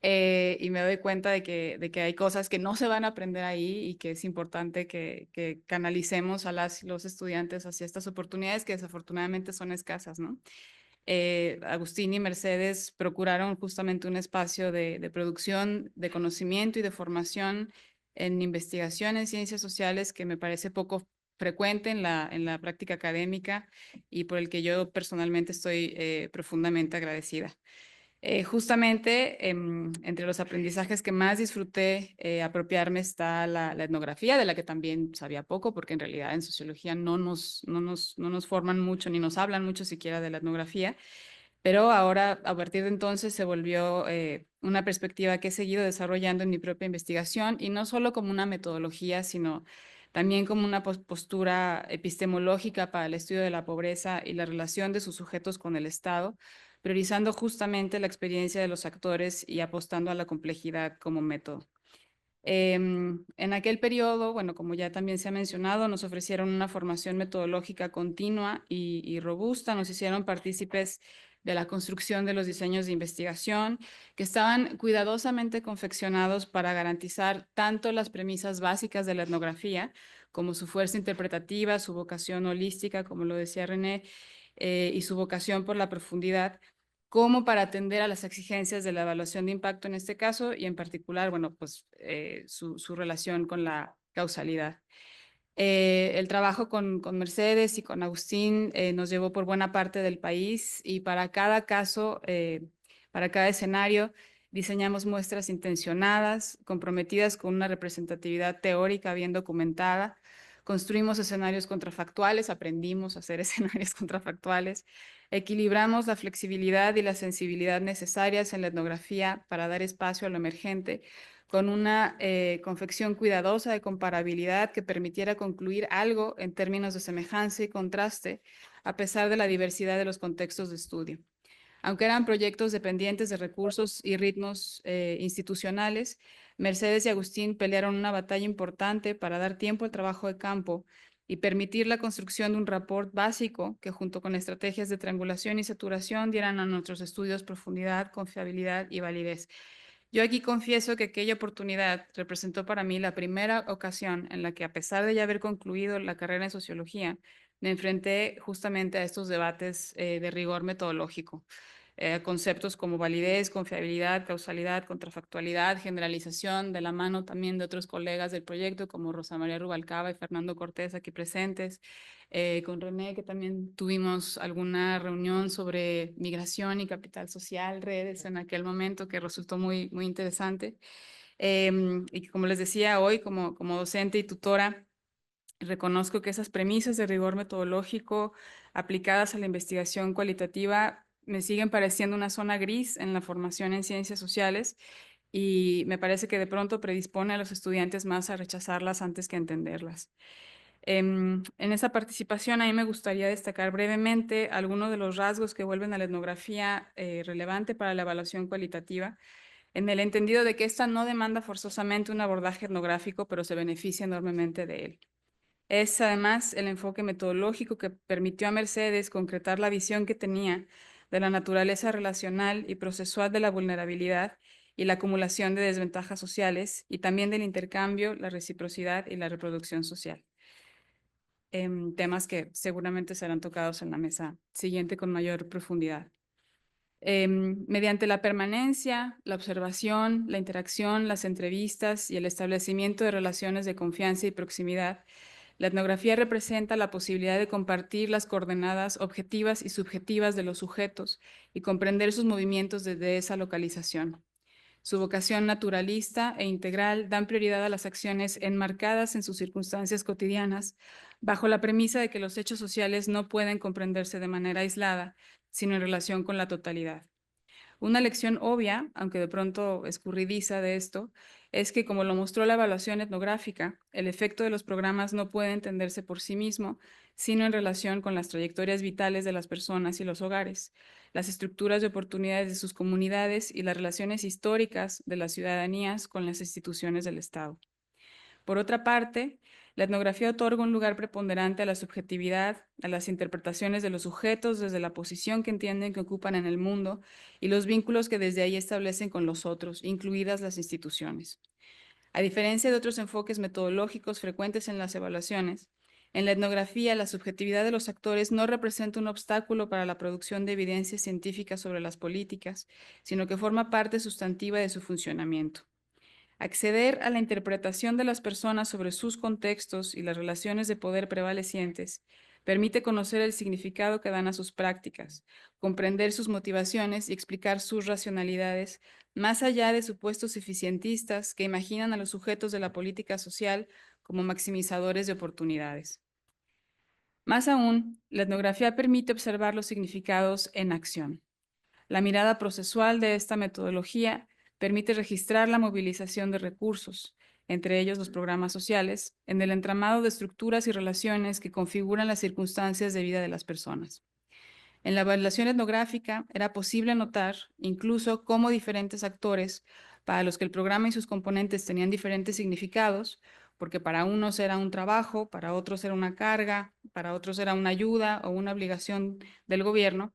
y me doy cuenta de que hay cosas que no se van a aprender ahí y que es importante que canalicemos a las y los estudiantes hacia estas oportunidades que desafortunadamente son escasas, ¿no? Agustín y Mercedes procuraron justamente un espacio de producción, de conocimiento y de formación en investigación en ciencias sociales que me parece poco frecuente en la práctica académica y por el que yo personalmente estoy profundamente agradecida. Justamente entre los aprendizajes que más disfruté apropiarme está la etnografía, de la que también sabía poco, porque en realidad en sociología no nos forman mucho ni nos hablan mucho siquiera de la etnografía, pero ahora a partir de entonces se volvió una perspectiva que he seguido desarrollando en mi propia investigación y no solo como una metodología, sino también como una postura epistemológica para el estudio de la pobreza y la relación de sus sujetos con el Estado, priorizando justamente la experiencia de los actores y apostando a la complejidad como método. En aquel periodo, bueno, como ya también se ha mencionado, nos ofrecieron una formación metodológica continua y robusta, nos hicieron partícipes de la construcción de los diseños de investigación que estaban cuidadosamente confeccionados para garantizar tanto las premisas básicas de la etnografía como su fuerza interpretativa, su vocación holística, como lo decía René, y su vocación por la profundidad, como para atender a las exigencias de la evaluación de impacto en este caso y en particular, bueno, pues su relación con la causalidad. El trabajo con Mercedes y con Agustín nos llevó por buena parte del país y para cada caso, para cada escenario, diseñamos muestras intencionadas, comprometidas con una representatividad teórica bien documentada, construimos escenarios contrafactuales, aprendimos a hacer escenarios contrafactuales, equilibramos la flexibilidad y la sensibilidad necesarias en la etnografía para dar espacio a lo emergente, con una confección cuidadosa de comparabilidad que permitiera concluir algo en términos de semejanza y contraste, a pesar de la diversidad de los contextos de estudio. Aunque eran proyectos dependientes de recursos y ritmos institucionales, Mercedes y Agustín pelearon una batalla importante para dar tiempo al trabajo de campo y permitir la construcción de un rapport básico que, junto con estrategias de triangulación y saturación, dieran a nuestros estudios profundidad, confiabilidad y validez. Yo aquí confieso que aquella oportunidad representó para mí la primera ocasión en la que, a pesar de ya haber concluido la carrera en sociología, me enfrenté justamente a estos debates de rigor metodológico. Conceptos como validez, confiabilidad, causalidad, contrafactualidad, generalización, de la mano también de otros colegas del proyecto como Rosa María Rubalcaba y Fernando Cortés aquí presentes, con René, que también tuvimos alguna reunión sobre migración y capital social, redes en aquel momento, que resultó muy interesante. Y como les decía hoy, como docente y tutora, reconozco que esas premisas de rigor metodológico aplicadas a la investigación cualitativa me siguen pareciendo una zona gris en la formación en ciencias sociales y me parece que de pronto predispone a los estudiantes más a rechazarlas antes que a entenderlas. En esa participación a mí me gustaría destacar brevemente algunos de los rasgos que vuelven a la etnografía relevante para la evaluación cualitativa, en el entendido de que esta no demanda forzosamente un abordaje etnográfico, pero se beneficia enormemente de él. Es además el enfoque metodológico que permitió a Mercedes concretar la visión que tenía de la naturaleza relacional y procesual de la vulnerabilidad y la acumulación de desventajas sociales, y también del intercambio, la reciprocidad y la reproducción social. Temas que seguramente serán tocados en la mesa siguiente con mayor profundidad. Mediante la permanencia, la observación, la interacción, las entrevistas y el establecimiento de relaciones de confianza y proximidad, la etnografía representa la posibilidad de compartir las coordenadas objetivas y subjetivas de los sujetos y comprender sus movimientos desde esa localización. Su vocación naturalista e integral dan prioridad a las acciones enmarcadas en sus circunstancias cotidianas, bajo la premisa de que los hechos sociales no pueden comprenderse de manera aislada, sino en relación con la totalidad. Una lección obvia, aunque de pronto escurridiza de esto, es que, como lo mostró la evaluación etnográfica, el efecto de los programas no puede entenderse por sí mismo, sino en relación con las trayectorias vitales de las personas y los hogares, las estructuras de oportunidades de sus comunidades y las relaciones históricas de las ciudadanías con las instituciones del Estado. Por otra parte, la etnografía otorga un lugar preponderante a la subjetividad, a las interpretaciones de los sujetos desde la posición que entienden que ocupan en el mundo y los vínculos que desde ahí establecen con los otros, incluidas las instituciones. A diferencia de otros enfoques metodológicos frecuentes en las evaluaciones, en la etnografía la subjetividad de los actores no representa un obstáculo para la producción de evidencias científicas sobre las políticas, sino que forma parte sustantiva de su funcionamiento. Acceder a la interpretación de las personas sobre sus contextos y las relaciones de poder prevalecientes permite conocer el significado que dan a sus prácticas, comprender sus motivaciones y explicar sus racionalidades, más allá de supuestos eficientistas que imaginan a los sujetos de la política social como maximizadores de oportunidades. Más aún, la etnografía permite observar los significados en acción. La mirada procesual de esta metodología permite registrar la movilización de recursos, entre ellos los programas sociales, en el entramado de estructuras y relaciones que configuran las circunstancias de vida de las personas. En la evaluación etnográfica era posible notar incluso cómo diferentes actores, para los que el programa y sus componentes tenían diferentes significados, porque para unos era un trabajo, para otros era una carga, para otros era una ayuda o una obligación del gobierno,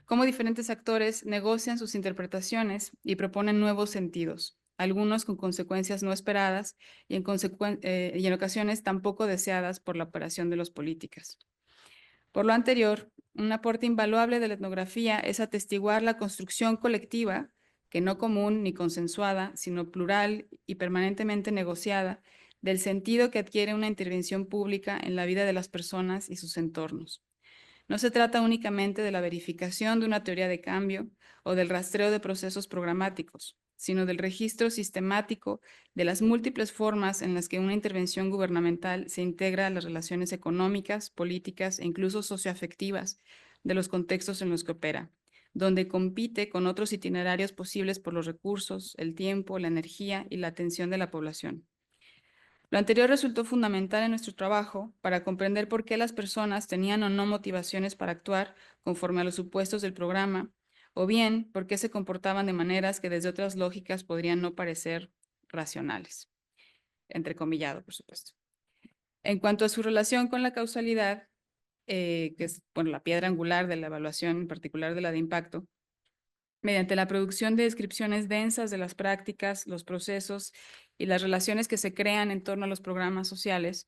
cómo diferentes actores negocian sus interpretaciones y proponen nuevos sentidos, algunos con consecuencias no esperadas y en ocasiones tampoco deseadas por la operación de las políticas. Por lo anterior, un aporte invaluable de la etnografía es atestiguar la construcción colectiva, que no común ni consensuada, sino plural y permanentemente negociada, del sentido que adquiere una intervención pública en la vida de las personas y sus entornos. No se trata únicamente de la verificación de una teoría de cambio o del rastreo de procesos programáticos. sino del registro sistemático de las múltiples formas en las que una intervención gubernamental se integra a las relaciones económicas, políticas e incluso socioafectivas de los contextos en los que opera, donde compite con otros itinerarios posibles por los recursos, el tiempo, la energía y la atención de la población. Lo anterior resultó fundamental en nuestro trabajo para comprender por qué las personas tenían o no motivaciones para actuar conforme a los supuestos del programa, o bien por qué se comportaban de maneras que desde otras lógicas podrían no parecer racionales. Entrecomillado, por supuesto. En cuanto a su relación con la causalidad, que es la piedra angular de la evaluación, en particular de la de impacto, mediante la producción de descripciones densas de las prácticas, los procesos y las relaciones que se crean en torno a los programas sociales,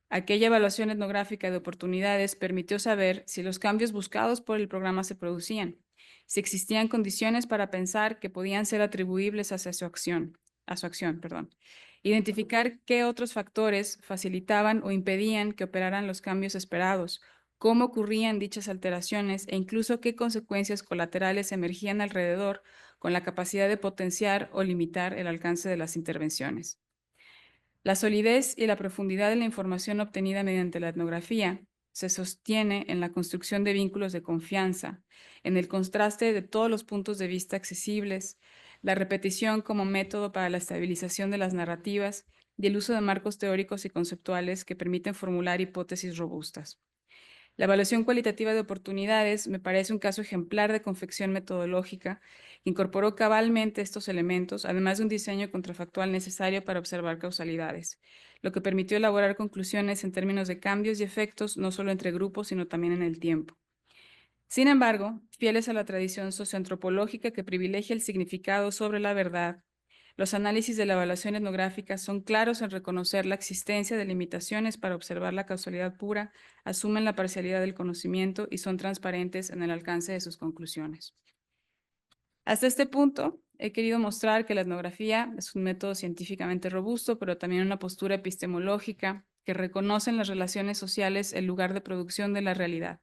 aquella evaluación etnográfica de oportunidades permitió saber si los cambios buscados por el programa se producían, si existían condiciones para pensar que podían ser atribuibles a su acción, identificar qué otros factores facilitaban o impedían que operaran los cambios esperados, cómo ocurrían dichas alteraciones e incluso qué consecuencias colaterales emergían alrededor con la capacidad de potenciar o limitar el alcance de las intervenciones. La solidez y la profundidad de la información obtenida mediante la etnografía se sostiene en la construcción de vínculos de confianza, en el contraste de todos los puntos de vista accesibles, la repetición como método para la estabilización de las narrativas y el uso de marcos teóricos y conceptuales que permiten formular hipótesis robustas. La evaluación cualitativa de oportunidades me parece un caso ejemplar de confección metodológica que incorporó cabalmente estos elementos, además de un diseño contrafactual necesario para observar causalidades, lo que permitió elaborar conclusiones en términos de cambios y efectos no solo entre grupos, sino también en el tiempo. Sin embargo, fieles a la tradición socioantropológica que privilegia el significado sobre la verdad, los análisis de la evaluación etnográfica son claros en reconocer la existencia de limitaciones para observar la causalidad pura, asumen la parcialidad del conocimiento y son transparentes en el alcance de sus conclusiones. Hasta este punto, he querido mostrar que la etnografía es un método científicamente robusto, pero también una postura epistemológica que reconoce en las relaciones sociales el lugar de producción de la realidad,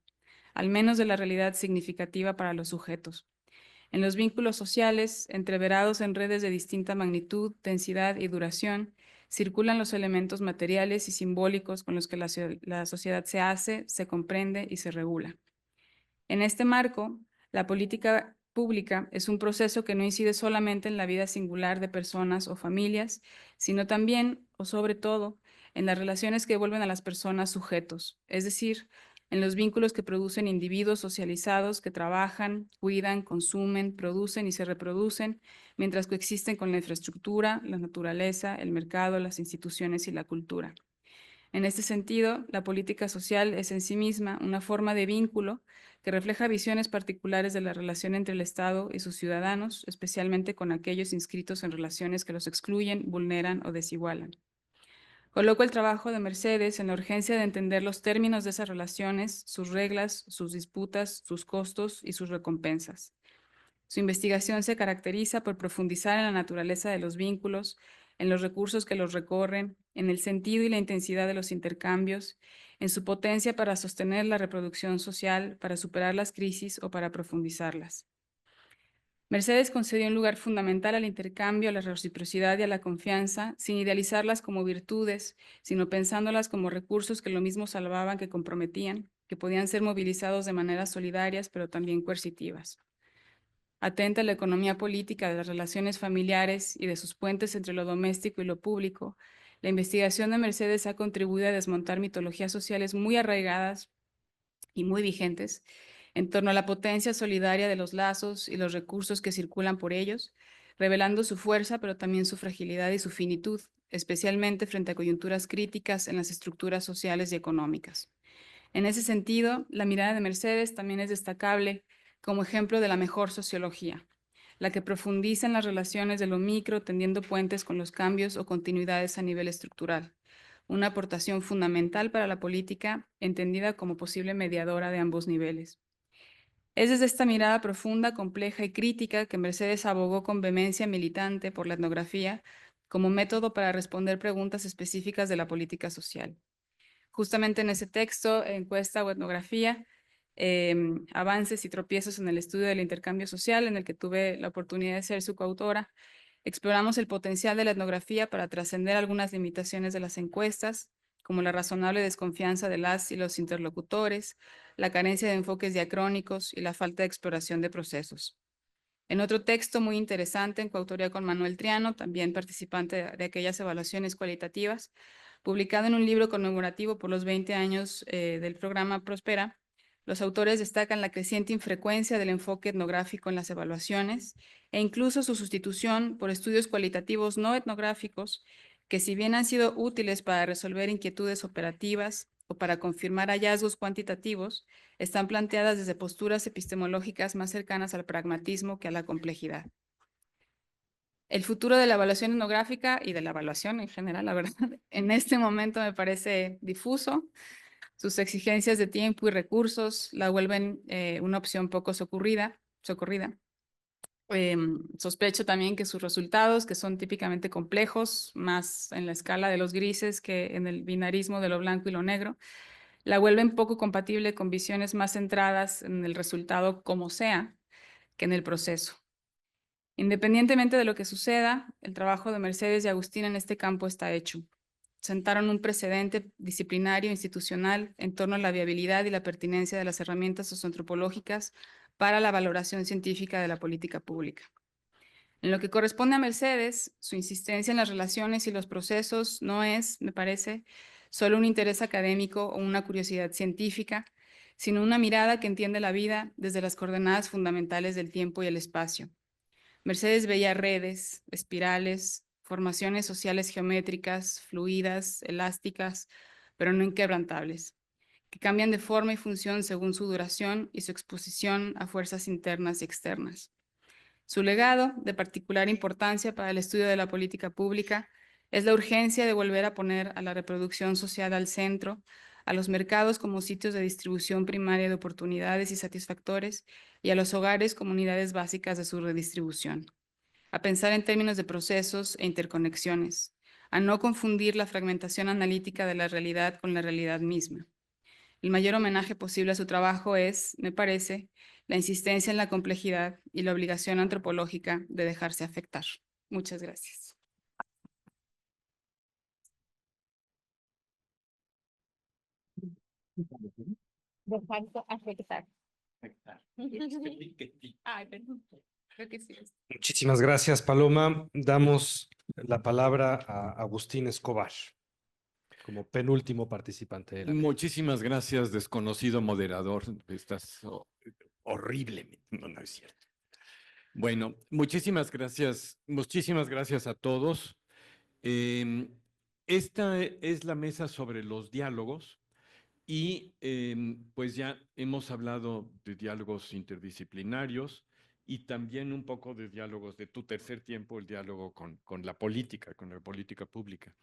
al menos de la realidad significativa para los sujetos. En los vínculos sociales, entreverados en redes de distinta magnitud, densidad y duración, circulan los elementos materiales y simbólicos con los que la sociedad se hace, se comprende y se regula. En este marco, la política pública es un proceso que no incide solamente en la vida singular de personas o familias, sino también, o sobre todo, en las relaciones que vuelven a las personas sujetos, es decir, en los vínculos que producen individuos socializados que trabajan, cuidan, consumen, producen y se reproducen, mientras coexisten con la infraestructura, la naturaleza, el mercado, las instituciones y la cultura. En este sentido, la política social es en sí misma una forma de vínculo que refleja visiones particulares de la relación entre el Estado y sus ciudadanos, especialmente con aquellos inscritos en relaciones que los excluyen, vulneran o desigualan. Coloco el trabajo de Mercedes en la urgencia de entender los términos de esas relaciones, sus reglas, sus disputas, sus costos y sus recompensas. Su investigación se caracteriza por profundizar en la naturaleza de los vínculos, en los recursos que los recorren, en el sentido y la intensidad de los intercambios, en su potencia para sostener la reproducción social, para superar las crisis o para profundizarlas. Mercedes concedió un lugar fundamental al intercambio, a la reciprocidad y a la confianza, sin idealizarlas como virtudes, sino pensándolas como recursos que lo mismo salvaban que comprometían, que podían ser movilizados de maneras solidarias, pero también coercitivas. Atenta a la economía política de las relaciones familiares y de sus puentes entre lo doméstico y lo público, la investigación de Mercedes ha contribuido a desmontar mitologías sociales muy arraigadas y muy vigentes en torno a la potencia solidaria de los lazos y los recursos que circulan por ellos, revelando su fuerza, pero también su fragilidad y su finitud, especialmente frente a coyunturas críticas en las estructuras sociales y económicas. En ese sentido, la mirada de Mercedes también es destacable como ejemplo de la mejor sociología, la que profundiza en las relaciones de lo micro, tendiendo puentes con los cambios o continuidades a nivel estructural. Una aportación fundamental para la política, entendida como posible mediadora de ambos niveles. Es desde esta mirada profunda, compleja y crítica que Mercedes abogó con vehemencia militante por la etnografía como método para responder preguntas específicas de la política social. Justamente en ese texto, encuesta o etnografía, avances y tropiezos en el estudio del intercambio social, en el que tuve la oportunidad de ser su coautora, Exploramos el potencial de la etnografía para trascender algunas limitaciones de las encuestas, como la razonable desconfianza de las y los interlocutores, la carencia de enfoques diacrónicos y la falta de exploración de procesos. En otro texto muy interesante, en coautoría con Manuel Triano, también participante de aquellas evaluaciones cualitativas, publicado en un libro conmemorativo por los 20 años del programa Prospera, los autores destacan la creciente infrecuencia del enfoque etnográfico en las evaluaciones e incluso su sustitución por estudios cualitativos no etnográficos que, si bien han sido útiles para resolver inquietudes operativas o para confirmar hallazgos cuantitativos, están planteadas desde posturas epistemológicas más cercanas al pragmatismo que a la complejidad. El futuro de la evaluación etnográfica y de la evaluación en general, la verdad, en este momento me parece difuso. Sus exigencias de tiempo y recursos la vuelven una opción poco socorrida. Sospecho también que sus resultados, que son típicamente complejos, más en la escala de los grises que en el binarismo de lo blanco y lo negro, la vuelven poco compatible con visiones más centradas en el resultado como sea que en el proceso. Independientemente de lo que suceda, el trabajo de Mercedes y Agustín en este campo está hecho. Sentaron un precedente disciplinario institucional en torno a la viabilidad y la pertinencia de las herramientas socioantropológicas para la valoración científica de la política pública. En lo que corresponde a Mercedes, su insistencia en las relaciones y los procesos no es, me parece, solo un interés académico o una curiosidad científica, sino una mirada que entiende la vida desde las coordenadas fundamentales del tiempo y el espacio. Mercedes veía redes, espirales, formaciones sociales geométricas, fluidas, elásticas, pero no inquebrantables, que cambian de forma y función según su duración y su exposición a fuerzas internas y externas. Su legado, de particular importancia para el estudio de la política pública, es la urgencia de volver a poner a la reproducción social al centro, a los mercados como sitios de distribución primaria de oportunidades y satisfactores, y a los hogares como unidades básicas de su redistribución. A pensar en términos de procesos e interconexiones, a no confundir la fragmentación analítica de la realidad con la realidad misma. El mayor homenaje posible a su trabajo es, me parece, la insistencia en la complejidad y la obligación antropológica de dejarse afectar. Muchas gracias. Dejarse afectar. Ay, perdón. Creo que sí. Muchísimas gracias, Paloma. Damos la palabra a Agustín Escobar como penúltimo participante de la mesa. Muchísimas gracias, desconocido moderador. Estás horrible. No, no es cierto. Bueno, muchísimas gracias a todos. Esta es la mesa sobre los diálogos y pues ya hemos hablado de diálogos interdisciplinarios y también un poco de diálogos de tu tercer tiempo, el diálogo con la política, con la política pública.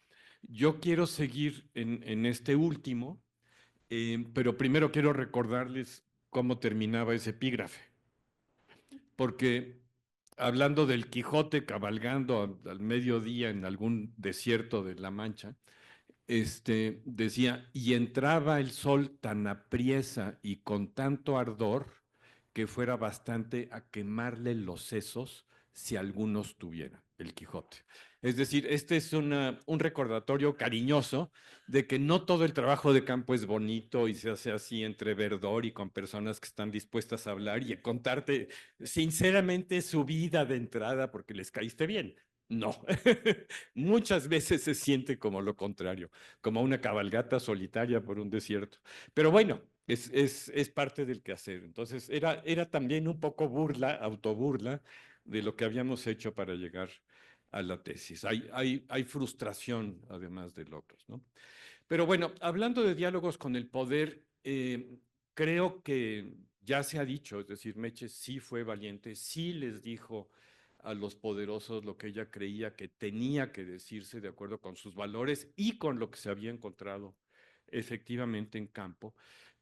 Yo quiero seguir en este último, pero primero quiero recordarles cómo terminaba ese epígrafe, porque hablando del Quijote cabalgando al mediodía en algún desierto de La Mancha, decía, y entraba el sol tan apriesa y con tanto ardor que fuera bastante a quemarle los sesos si algunos tuviera, el Quijote. Es decir, este es un recordatorio cariñoso de que no todo el trabajo de campo es bonito y se hace así entre verdor y con personas que están dispuestas a hablar y a contarte sinceramente su vida de entrada porque les caíste bien. No, muchas veces se siente como lo contrario, como una cabalgata solitaria por un desierto. Pero bueno, es parte del quehacer. Entonces era también un poco burla, autoburla de lo que habíamos hecho para llegar a la tesis. Hay frustración además de logros, ¿no? Pero bueno, hablando de diálogos con el poder, creo que ya se ha dicho, es decir, Meche sí fue valiente, sí les dijo a los poderosos lo que ella creía que tenía que decirse de acuerdo con sus valores y con lo que se había encontrado efectivamente en campo.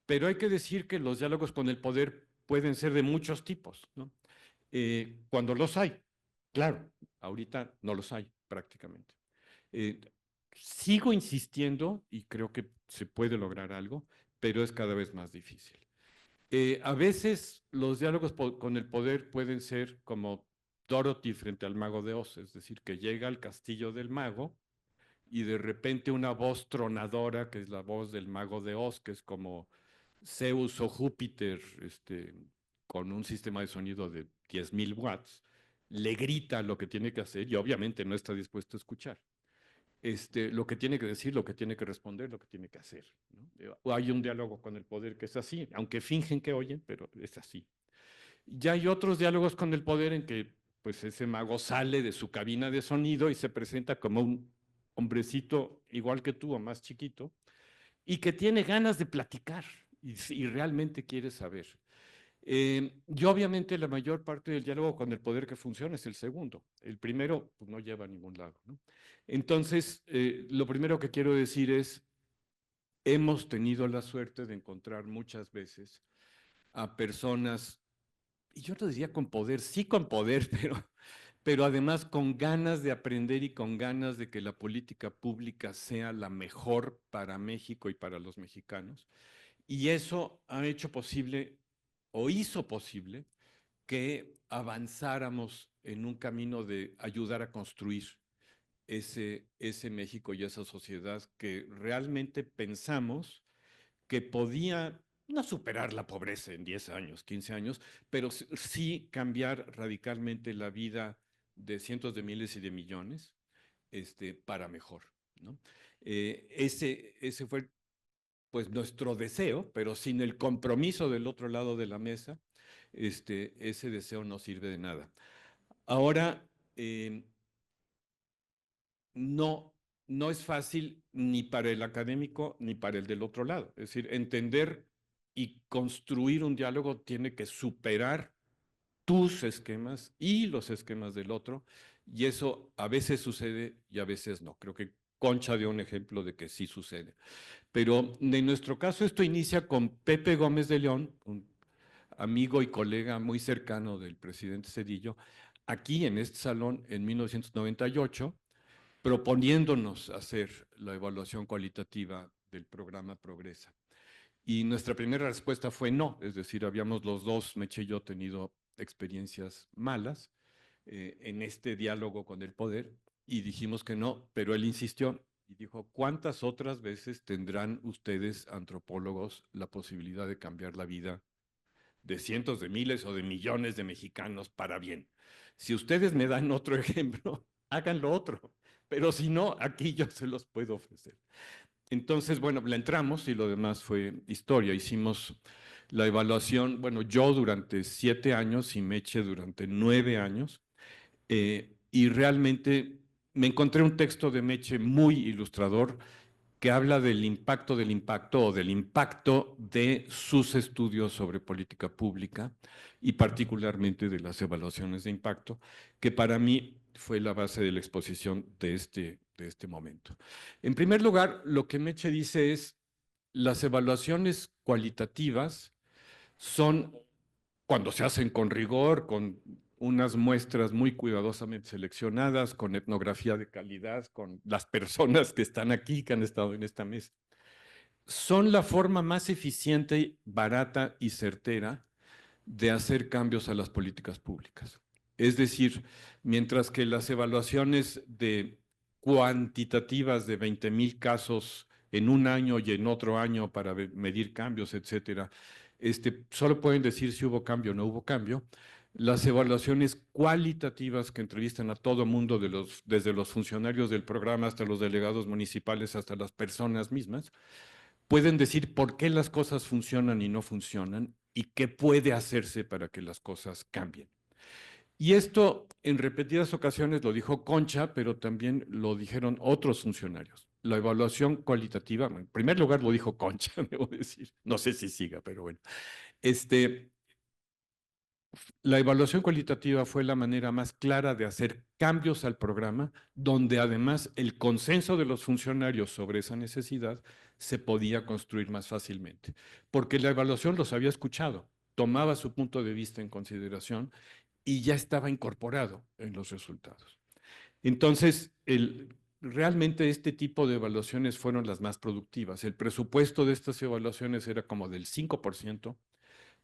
Pero hay que decir que los diálogos con el poder pueden ser de muchos tipos, ¿no? Cuando los hay, claro, ahorita no los hay prácticamente. Sigo insistiendo y creo que se puede lograr algo, pero es cada vez más difícil. A veces los diálogos con el poder pueden ser como Dorothy frente al mago de Oz, es decir, que llega al castillo del mago y de repente una voz tronadora, que es la voz del mago de Oz, que es como Zeus o Júpiter, con un sistema de sonido de 10,000 watts, le grita lo que tiene que hacer y obviamente no está dispuesto a escuchar. Lo que tiene que decir, lo que tiene que responder, lo que tiene que hacer, ¿no? Hay un diálogo con el poder que es así, aunque fingen que oyen, pero es así. Ya hay otros diálogos con el poder en que pues ese mago sale de su cabina de sonido y se presenta como un hombrecito igual que tú o más chiquito y que tiene ganas de platicar y realmente quiere saber. Y obviamente la mayor parte del diálogo con el poder que funciona es el segundo. El primero pues, no lleva a ningún lado, ¿no? Entonces, lo primero que quiero decir es, hemos tenido la suerte de encontrar muchas veces a personas, y yo no diría con poder, sí con poder, pero además con ganas de aprender y con ganas de que la política pública sea la mejor para México y para los mexicanos. Y eso ha hecho posible, o hizo posible, que avanzáramos en un camino de ayudar a construir ese México y esa sociedad que realmente pensamos que podía no superar la pobreza en 10 años, 15 años, pero sí cambiar radicalmente la vida de cientos de miles y de millones para mejor, ¿no? Ese fue pues nuestro deseo, pero sin el compromiso del otro lado de la mesa, ese deseo no sirve de nada. Ahora, no es fácil ni para el académico ni para el del otro lado. Es decir, entender y construir un diálogo tiene que superar tus esquemas y los esquemas del otro, y eso a veces sucede y a veces no. Creo que Concha dio un ejemplo de que sí sucede. Pero en nuestro caso esto inicia con Pepe Gómez de León, un amigo y colega muy cercano del presidente Zedillo, aquí en este salón en 1998, proponiéndonos hacer la evaluación cualitativa del programa Progresa. Y nuestra primera respuesta fue no, es decir, habíamos los dos, Meche y yo, tenido experiencias malas en este diálogo con el poder y dijimos que no, pero él insistió y dijo, ¿cuántas otras veces tendrán ustedes, antropólogos, la posibilidad de cambiar la vida de cientos de miles o de millones de mexicanos para bien? Si ustedes me dan otro ejemplo, hagan lo otro, pero si no, aquí yo se los puedo ofrecer. Entonces, bueno, le entramos y lo demás fue historia. Hicimos la evaluación, bueno, yo durante 7 años y Meche durante 9 años, y realmente me encontré un texto de Meche muy ilustrador que habla del impacto o del impacto de sus estudios sobre política pública y particularmente de las evaluaciones de impacto, que para mí fue la base de la exposición de este momento. En primer lugar, lo que Meche dice es, las evaluaciones cualitativas son, cuando se hacen con rigor, con unas muestras muy cuidadosamente seleccionadas, con etnografía de calidad, con las personas que están aquí, que han estado en esta mesa, son la forma más eficiente, barata y certera de hacer cambios a las políticas públicas. Es decir, mientras que las evaluaciones cuantitativas de 20,000 casos en un año y en otro año para medir cambios, etcétera, solo pueden decir si hubo cambio o no hubo cambio. Las evaluaciones cualitativas que entrevistan a todo mundo, desde los funcionarios del programa hasta los delegados municipales, hasta las personas mismas, pueden decir por qué las cosas funcionan y no funcionan y qué puede hacerse para que las cosas cambien. Y esto en repetidas ocasiones lo dijo Concha, pero también lo dijeron otros funcionarios. La evaluación cualitativa, en primer lugar lo dijo Concha, debo decir. No sé si siga, pero bueno. La evaluación cualitativa fue la manera más clara de hacer cambios al programa, donde además el consenso de los funcionarios sobre esa necesidad se podía construir más fácilmente, porque la evaluación los había escuchado, tomaba su punto de vista en consideración y ya estaba incorporado en los resultados. Entonces, realmente este tipo de evaluaciones fueron las más productivas. El presupuesto de estas evaluaciones era como del 5%,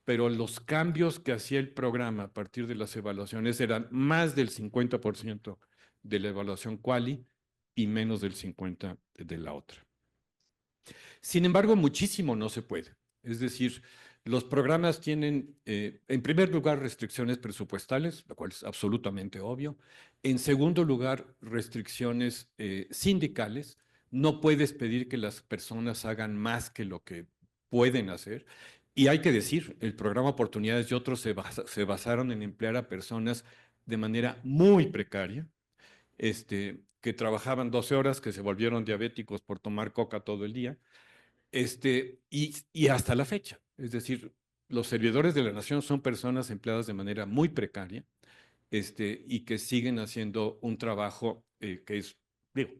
pero los cambios que hacía el programa a partir de las evaluaciones eran más del 50% de la evaluación quali y menos del 50% de la otra. Sin embargo, muchísimo no se puede. Es decir, los programas tienen, en primer lugar, restricciones presupuestales, lo cual es absolutamente obvio. En segundo lugar, restricciones sindicales. No puedes pedir que las personas hagan más que lo que pueden hacer. Y hay que decir, el programa Oportunidades y otros se basaron en emplear a personas de manera muy precaria, que trabajaban 12 horas, que se volvieron diabéticos por tomar coca todo el día, y hasta la fecha. Es decir, los servidores de la nación son personas empleadas de manera muy precaria, y que siguen haciendo un trabajo que es, digo,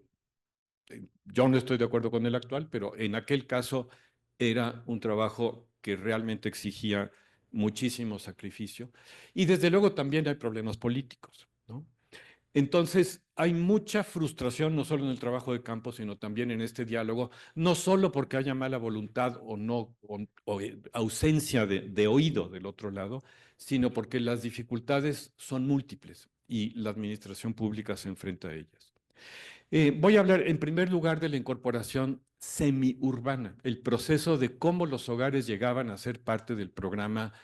yo no estoy de acuerdo con el actual, pero en aquel caso era un trabajo que realmente exigía muchísimo sacrificio. Y desde luego también hay problemas políticos, ¿no? Entonces, hay mucha frustración, no solo en el trabajo de campo, sino también en este diálogo, no solo porque haya mala voluntad o no, o ausencia de oído del otro lado, sino porque las dificultades son múltiples y la administración pública se enfrenta a ellas. Voy a hablar en primer lugar de la incorporación semiurbana, el proceso de cómo los hogares llegaban a ser parte del programa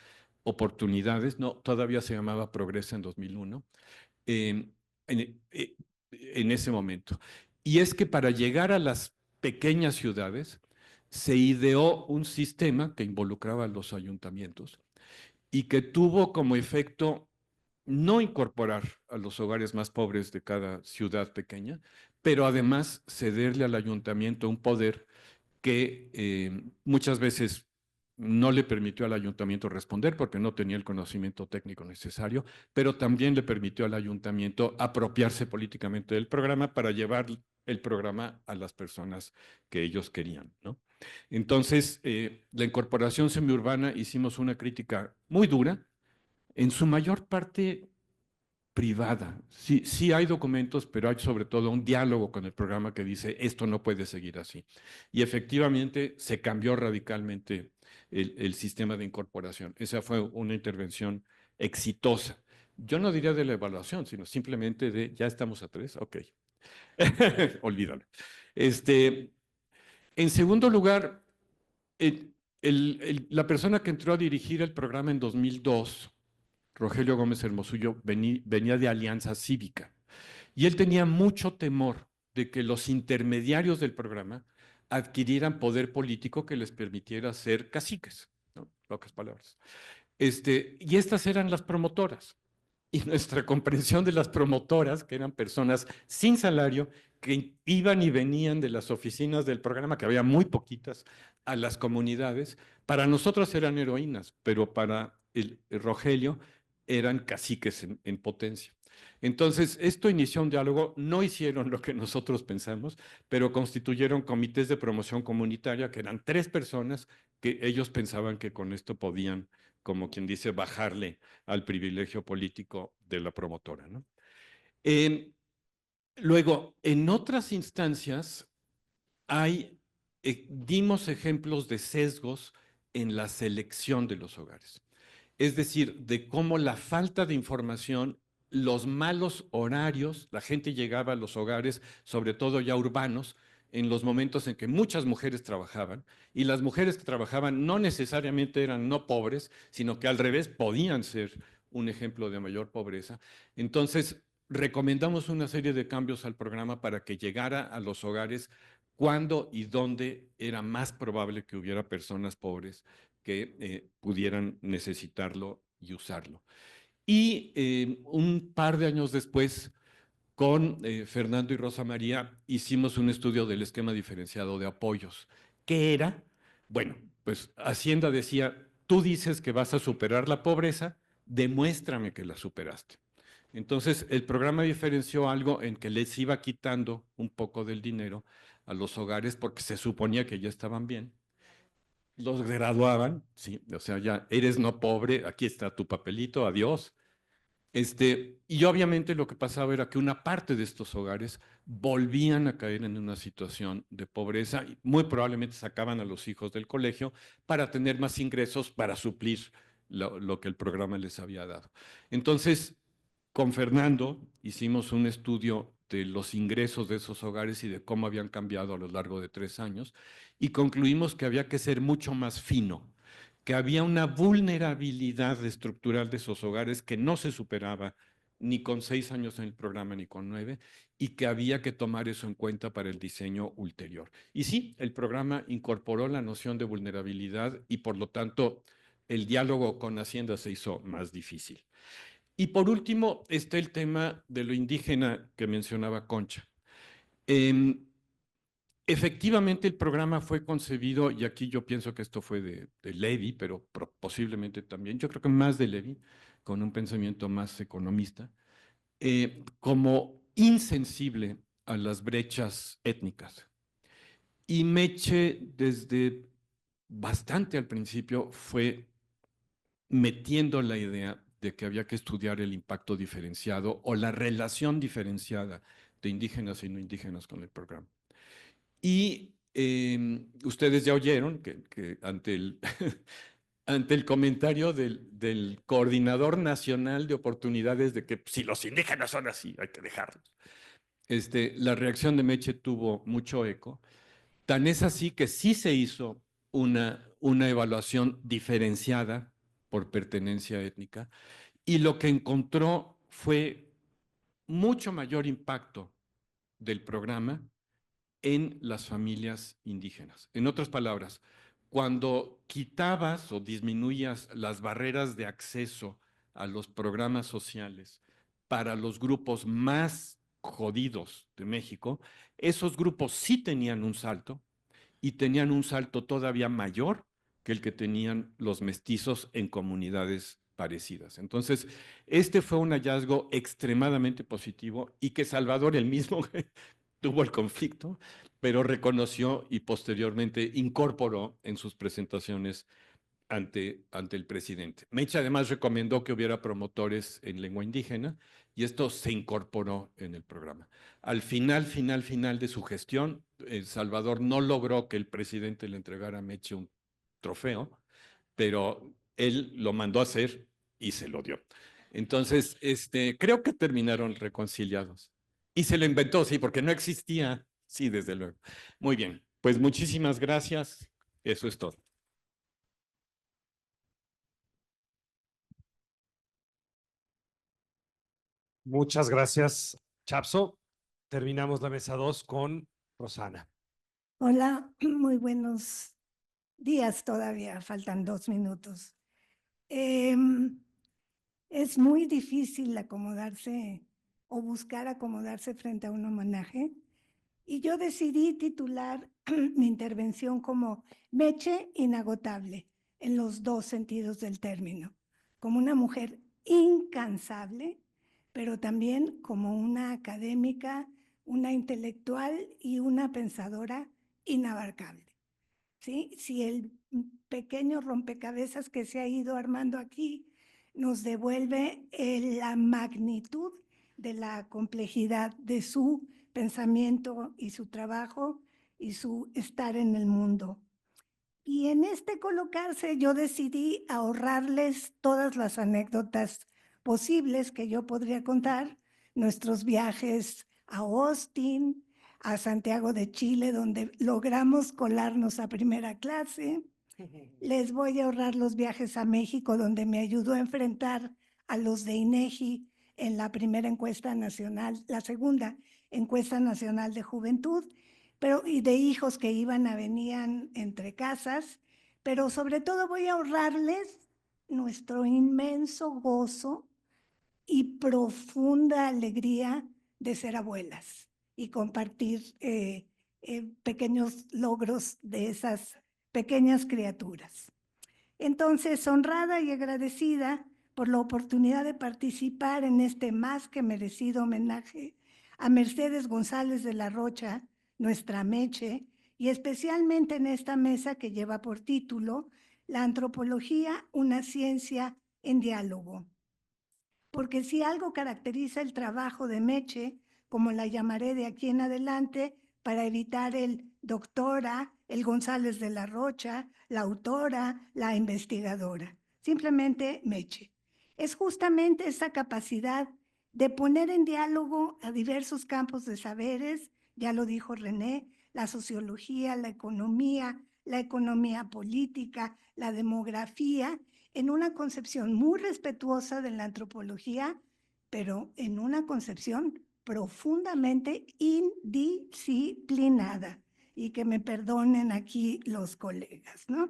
Oportunidades, no, todavía se llamaba Progresa en 2001. En, en ese momento. Y es que para llegar a las pequeñas ciudades se ideó un sistema que involucraba a los ayuntamientos y que tuvo como efecto no incorporar a los hogares más pobres de cada ciudad pequeña, pero además cederle al ayuntamiento un poder que muchas veces no le permitió al ayuntamiento responder porque no tenía el conocimiento técnico necesario, pero también le permitió al ayuntamiento apropiarse políticamente del programa para llevar el programa a las personas que ellos querían, ¿no? Entonces, la incorporación semiurbana hicimos una crítica muy dura, en su mayor parte privada. Sí, sí hay documentos, pero hay sobre todo un diálogo con el programa que dice esto no puede seguir así. Y efectivamente se cambió radicalmente el sistema de incorporación. Esa fue una intervención exitosa. Yo no diría de la evaluación, sino simplemente de ya estamos a 3, ok. Olvídalo. En segundo lugar, la persona que entró a dirigir el programa en 2002, Rogelio Gómez Hermosillo, venía de Alianza Cívica y él tenía mucho temor de que los intermediarios del programa adquirieran poder político que les permitiera ser caciques, ¿no? Pocas palabras. Y estas eran las promotoras. Y nuestra comprensión de las promotoras, que eran personas sin salario, que iban y venían de las oficinas del programa, que había muy poquitas, a las comunidades, para nosotros eran heroínas, pero para el Rogelio eran caciques en potencia. Entonces, esto inició un diálogo, no hicieron lo que nosotros pensamos, pero constituyeron comités de promoción comunitaria, que eran 3 personas que ellos pensaban que con esto podían, como quien dice, bajarle al privilegio político de la promotora, ¿no? Luego, en otras instancias, dimos ejemplos de sesgos en la selección de los hogares. Es decir, de cómo la falta de información, los malos horarios, la gente llegaba a los hogares, sobre todo ya urbanos, en los momentos en que muchas mujeres trabajaban, y las mujeres que trabajaban no necesariamente eran no pobres, sino que al revés podían ser un ejemplo de mayor pobreza. Entonces, recomendamos una serie de cambios al programa para que llegara a los hogares cuando y dónde era más probable que hubiera personas pobres que pudieran necesitarlo y usarlo. Y un par de años después, con Fernando y Rosa María, hicimos un estudio del esquema diferenciado de apoyos. ¿Qué era? Bueno, pues Hacienda decía, tú dices que vas a superar la pobreza, demuéstrame que la superaste. Entonces, el programa diferenció algo en que les iba quitando un poco del dinero a los hogares porque se suponía que ya estaban bien. Los graduaban, sí, o sea, ya eres no pobre, aquí está tu papelito, adiós. Y obviamente lo que pasaba era que una parte de estos hogares volvían a caer en una situación de pobreza y muy probablemente sacaban a los hijos del colegio para tener más ingresos para suplir lo que el programa les había dado. Entonces, con Fernando hicimos un estudio de los ingresos de esos hogares y de cómo habían cambiado a lo largo de 3 años y concluimos que había que ser mucho más fino, que había una vulnerabilidad estructural de esos hogares que no se superaba ni con 6 años en el programa ni con 9 y que había que tomar eso en cuenta para el diseño ulterior. Y sí, el programa incorporó la noción de vulnerabilidad y por lo tanto el diálogo con Hacienda se hizo más difícil. Y por último está el tema de lo indígena que mencionaba Concha. Efectivamente, el programa fue concebido, y aquí yo pienso que esto fue de Levy, pero posiblemente también, yo creo que más de Levy, con un pensamiento más economista, como insensible a las brechas étnicas. Y Meche, desde bastante al principio, fue metiendo la idea de que había que estudiar el impacto diferenciado o la relación diferenciada de indígenas y no indígenas con el programa. Y ustedes ya oyeron que ante el, ante el comentario del Coordinador Nacional de Oportunidades de que si los indígenas son así, hay que dejarlos. La reacción de Meche tuvo mucho eco. Tan es así que sí se hizo una evaluación diferenciada por pertenencia étnica y lo que encontró fue mucho mayor impacto del programa en las familias indígenas. En otras palabras, cuando quitabas o disminuías las barreras de acceso a los programas sociales para los grupos más jodidos de México, esos grupos sí tenían un salto y tenían un salto todavía mayor que el que tenían los mestizos en comunidades parecidas. Entonces, este fue un hallazgo extremadamente positivo y que Salvador el mismo tuvo el conflicto, pero reconoció y posteriormente incorporó en sus presentaciones ante el presidente. Mecha además recomendó que hubiera promotores en lengua indígena y esto se incorporó en el programa. Al final de su gestión, El Salvador no logró que el presidente le entregara a Meche un trofeo, pero él lo mandó a hacer y se lo dio. Entonces, creo que terminaron reconciliados. Y se lo inventó, sí, porque no existía. Sí, desde luego. Muy bien, pues muchísimas gracias. Eso es todo. Muchas gracias, Chapso. Terminamos la mesa 2 con Rosana. Hola, muy buenos días todavía, faltan 2 minutos. Es muy difícil acomodarse o buscar acomodarse frente a un homenaje y yo decidí titular mi intervención como Meche inagotable en los 2 sentidos del término, como una mujer incansable, pero también como una académica, una intelectual y una pensadora inabarcable. ¿Sí? Si el pequeño rompecabezas que se ha ido armando aquí nos devuelve la magnitud de la complejidad de su pensamiento y su trabajo y su estar en el mundo. Y en este colocarse yo decidí ahorrarles todas las anécdotas posibles que yo podría contar, nuestros viajes a Austin, a Santiago de Chile, donde logramos colarnos a primera clase. Les voy a ahorrar los viajes a México, donde me ayudó a enfrentar a los de INEGI en la primera encuesta nacional, la segunda encuesta nacional de juventud, y de hijos que venían entre casas, pero sobre todo voy a ahorrarles nuestro inmenso gozo y profunda alegría de ser abuelas y compartir pequeños logros de esas pequeñas criaturas. Entonces, honrada y agradecida por la oportunidad de participar en este más que merecido homenaje a Mercedes González de la Rocha, nuestra Meche, y especialmente en esta mesa que lleva por título La antropología, una ciencia en diálogo. Porque si algo caracteriza el trabajo de Meche, como la llamaré de aquí en adelante, para evitar el doctora, el González de la Rocha, la autora, la investigadora. simplemente Meche. Es justamente esa capacidad de poner en diálogo a diversos campos de saberes, ya lo dijo René, la sociología, la economía política, la demografía, en una concepción muy respetuosa de la antropología, pero en una concepción profundamente indisciplinada. Y que me perdonen aquí los colegas, ¿no?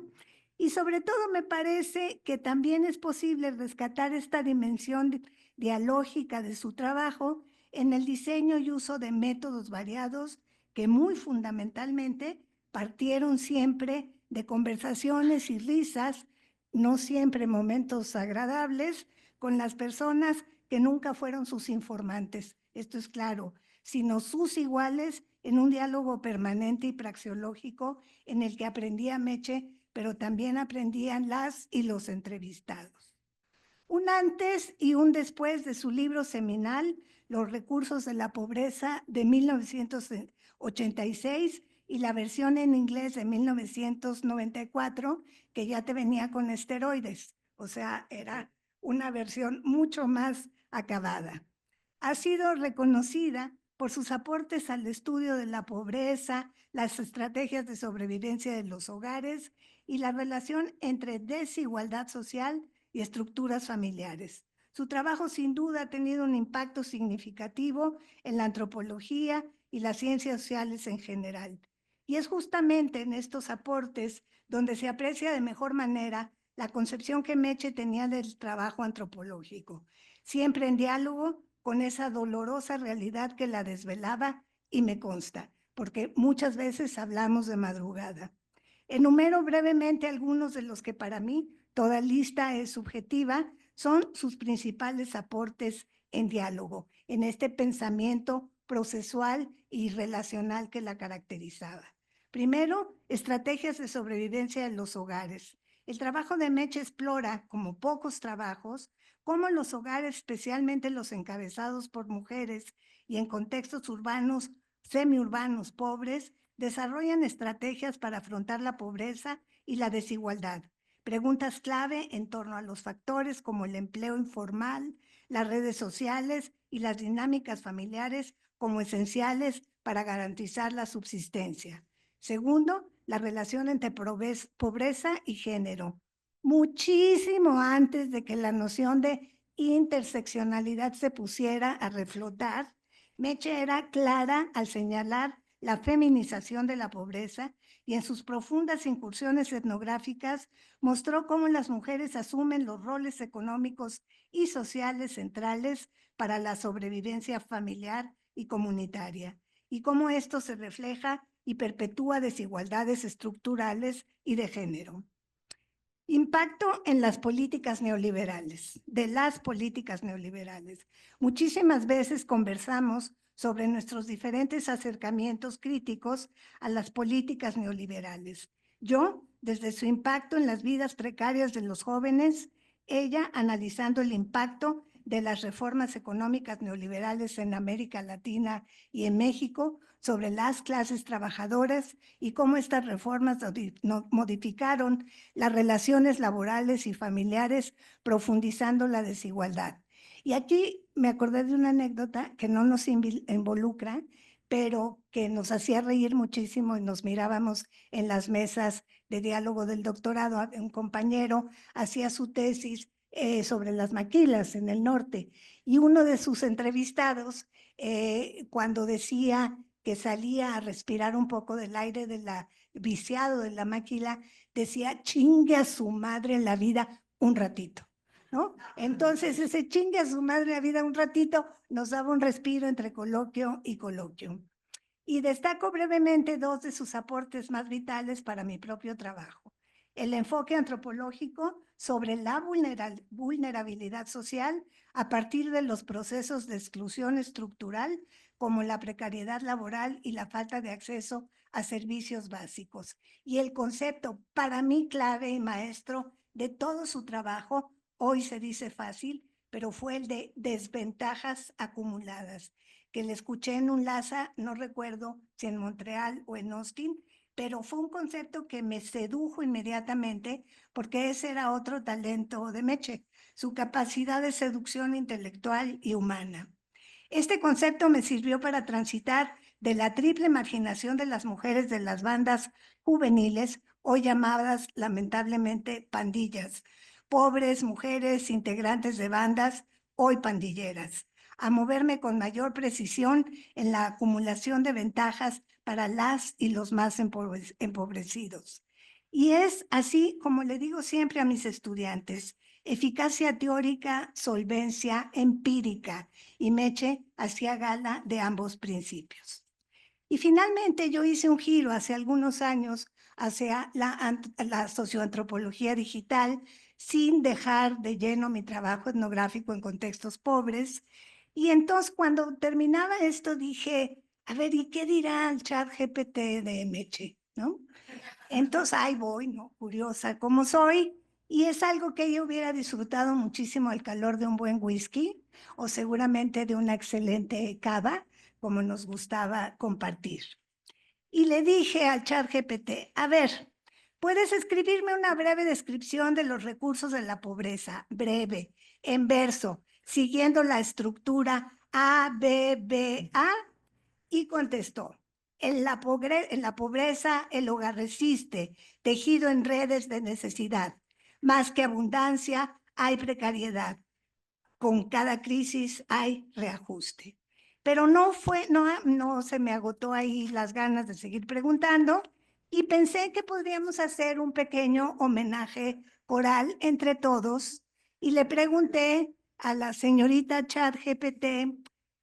Y sobre todo me parece que también es posible rescatar esta dimensión dialógica de su trabajo en el diseño y uso de métodos variados que muy fundamentalmente partieron siempre de conversaciones y risas, no siempre momentos agradables, con las personas que nunca fueron sus informantes, esto es claro, sino sus iguales en un diálogo permanente y praxeológico en el que aprendía Meche, pero también aprendían las y los entrevistados. Un antes y un después de su libro seminal, Los recursos de la pobreza, de 1986, y la versión en inglés de 1994, que ya te venía con esteroides, o sea, era una versión mucho más acabada. Ha sido reconocida por sus aportes al estudio de la pobreza, las estrategias de sobrevivencia de los hogares y la relación entre desigualdad social y estructuras familiares. Su trabajo sin duda ha tenido un impacto significativo en la antropología y las ciencias sociales en general. Y es justamente en estos aportes donde se aprecia de mejor manera la concepción que Meche tenía del trabajo antropológico, siempre en diálogo con esa dolorosa realidad que la desvelaba, y me consta, porque muchas veces hablamos de madrugada. Enumero brevemente algunos de los que para mí, toda lista es subjetiva, son sus principales aportes en diálogo, en este pensamiento procesual y relacional que la caracterizaba. Primero, estrategias de sobrevivencia en los hogares. El trabajo de Meche explora, como pocos trabajos, cómo los hogares, especialmente los encabezados por mujeres y en contextos urbanos, semiurbanos pobres, desarrollan estrategias para afrontar la pobreza y la desigualdad. Preguntas clave en torno a los factores como el empleo informal, las redes sociales y las dinámicas familiares como esenciales para garantizar la subsistencia. Segundo, la relación entre pobreza y género. Muchísimo antes de que la noción de interseccionalidad se pusiera a reflotar, Meche era clara al señalar la feminización de la pobreza y en sus profundas incursiones etnográficas mostró cómo las mujeres asumen los roles económicos y sociales centrales para la sobrevivencia familiar y comunitaria, y cómo esto se refleja y perpetúa desigualdades estructurales y de género. Impacto en las políticas neoliberales, de las políticas neoliberales. Muchísimas veces conversamos sobre nuestros diferentes acercamientos críticos a las políticas neoliberales. Yo, desde su impacto en las vidas precarias de los jóvenes, ella analizando el impacto de las reformas económicas neoliberales en América Latina y en México sobre las clases trabajadoras y cómo estas reformas modificaron las relaciones laborales y familiares, profundizando la desigualdad. Y aquí me acordé de una anécdota que no nos involucra, pero que nos hacía reír muchísimo y nos mirábamos en las mesas de diálogo del doctorado. Un compañero hacía su tesis sobre las maquilas en el norte y uno de sus entrevistados, cuando decía que salía a respirar un poco del aire de la viciado de la maquila, decía, chingue a su madre en la vida un ratito, ¿no? Entonces ese chingue a su madre en la vida un ratito nos daba un respiro entre coloquio y coloquio. Y destaco brevemente dos de sus aportes más vitales para mi propio trabajo. El enfoque antropológico sobre la vulnerabilidad social a partir de los procesos de exclusión estructural como la precariedad laboral y la falta de acceso a servicios básicos. Y el concepto para mí clave y maestro de todo su trabajo, hoy se dice fácil, pero fue el de desventajas acumuladas, que le escuché en un LASA, no recuerdo si en Montreal o en Austin, pero fue un concepto que me sedujo inmediatamente porque ese era otro talento de Meche, su capacidad de seducción intelectual y humana. Este concepto me sirvió para transitar de la triple marginación de las mujeres de las bandas juveniles, hoy llamadas lamentablemente pandillas, pobres mujeres integrantes de bandas, hoy pandilleras, a moverme con mayor precisión en la acumulación de ventajas para las y los más empobrecidos. Y es así como le digo siempre a mis estudiantes: eficacia teórica, solvencia empírica, y Meche hacía gala de ambos principios. Y finalmente yo hice un giro hace algunos años hacia la socioantropología digital, sin dejar de lleno mi trabajo etnográfico en contextos pobres. Y entonces cuando terminaba esto dije, a ver, ¿y qué dirá el chat GPT de Meche? ¿No? Entonces ahí voy, ¿no? Curiosa como soy. Y es algo que yo hubiera disfrutado muchísimo al calor de un buen whisky o seguramente de una excelente cava, como nos gustaba compartir. Y le dije al chat GPT, a ver, ¿puedes escribirme una breve descripción de los recursos de la pobreza? Breve, en verso, siguiendo la estructura A, B, B, A. Y contestó, en la pobreza el hogar resiste, tejido en redes de necesidad. Más que abundancia, hay precariedad. Con cada crisis hay reajuste. Pero no se me agotó ahí las ganas de seguir preguntando y pensé que podríamos hacer un pequeño homenaje coral entre todos y le pregunté a la señorita ChatGPT,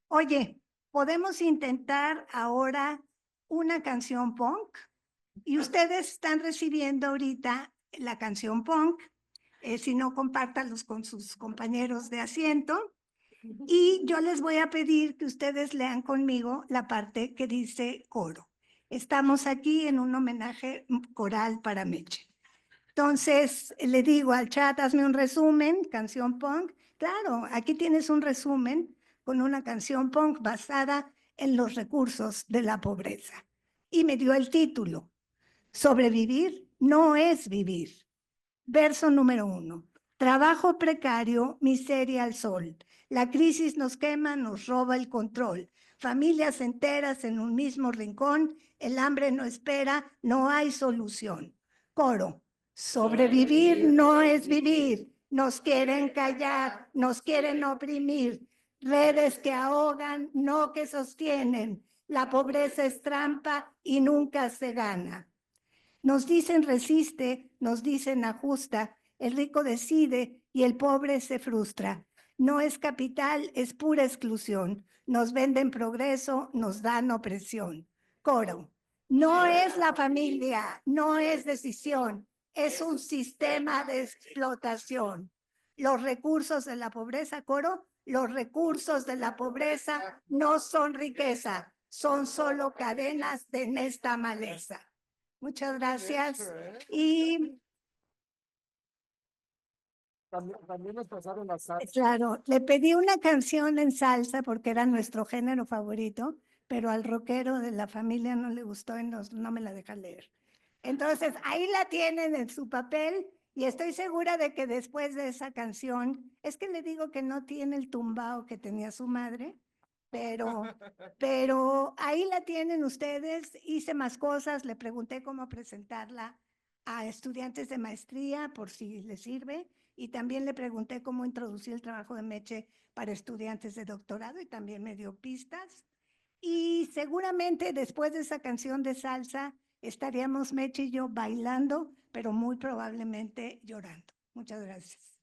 oye, ¿podemos intentar ahora una canción punk? Y ustedes están recibiendo ahorita la canción punk. Si no, compártanlos con sus compañeros de asiento. Y yo les voy a pedir que ustedes lean conmigo la parte que dice coro. Estamos aquí en un homenaje coral para Meche. Entonces, le digo al chat, hazme un resumen, canción punk. Claro, aquí tienes un resumen con una canción punk basada en los recursos de la pobreza. Y me dio el título, Sobrevivir no es vivir. Verso número 1. Trabajo precario, miseria al sol. La crisis nos quema, nos roba el control. Familias enteras en un mismo rincón. El hambre no espera, no hay solución. Coro. Sobrevivir no es vivir. Nos quieren callar, nos quieren oprimir. Redes que ahogan, no que sostienen. La pobreza es trampa y nunca se gana. Nos dicen resiste, nos dicen ajusta, el rico decide y el pobre se frustra. No es capital, es pura exclusión. Nos venden progreso, nos dan opresión. Coro. No es la familia, no es decisión, es un sistema de explotación. Los recursos de la pobreza, coro, los recursos de la pobreza no son riqueza, son solo cadenas de esta maleza. Muchas gracias. Y También nos pasaron las salsa. claro, le pedí una canción en salsa porque era nuestro género favorito, pero al rockero de la familia no le gustó y no me la deja leer. Entonces, ahí la tienen en su papel y estoy segura de que después de esa canción, es que le digo que no tiene el tumbao que tenía su madre, pero ahí la tienen ustedes. Hice más cosas, le pregunté cómo presentarla a estudiantes de maestría por si les sirve, y también le pregunté cómo introducir el trabajo de Meche para estudiantes de doctorado y también me dio pistas. Y seguramente después de esa canción de salsa estaríamos Meche y yo bailando, pero muy probablemente llorando. Muchas gracias.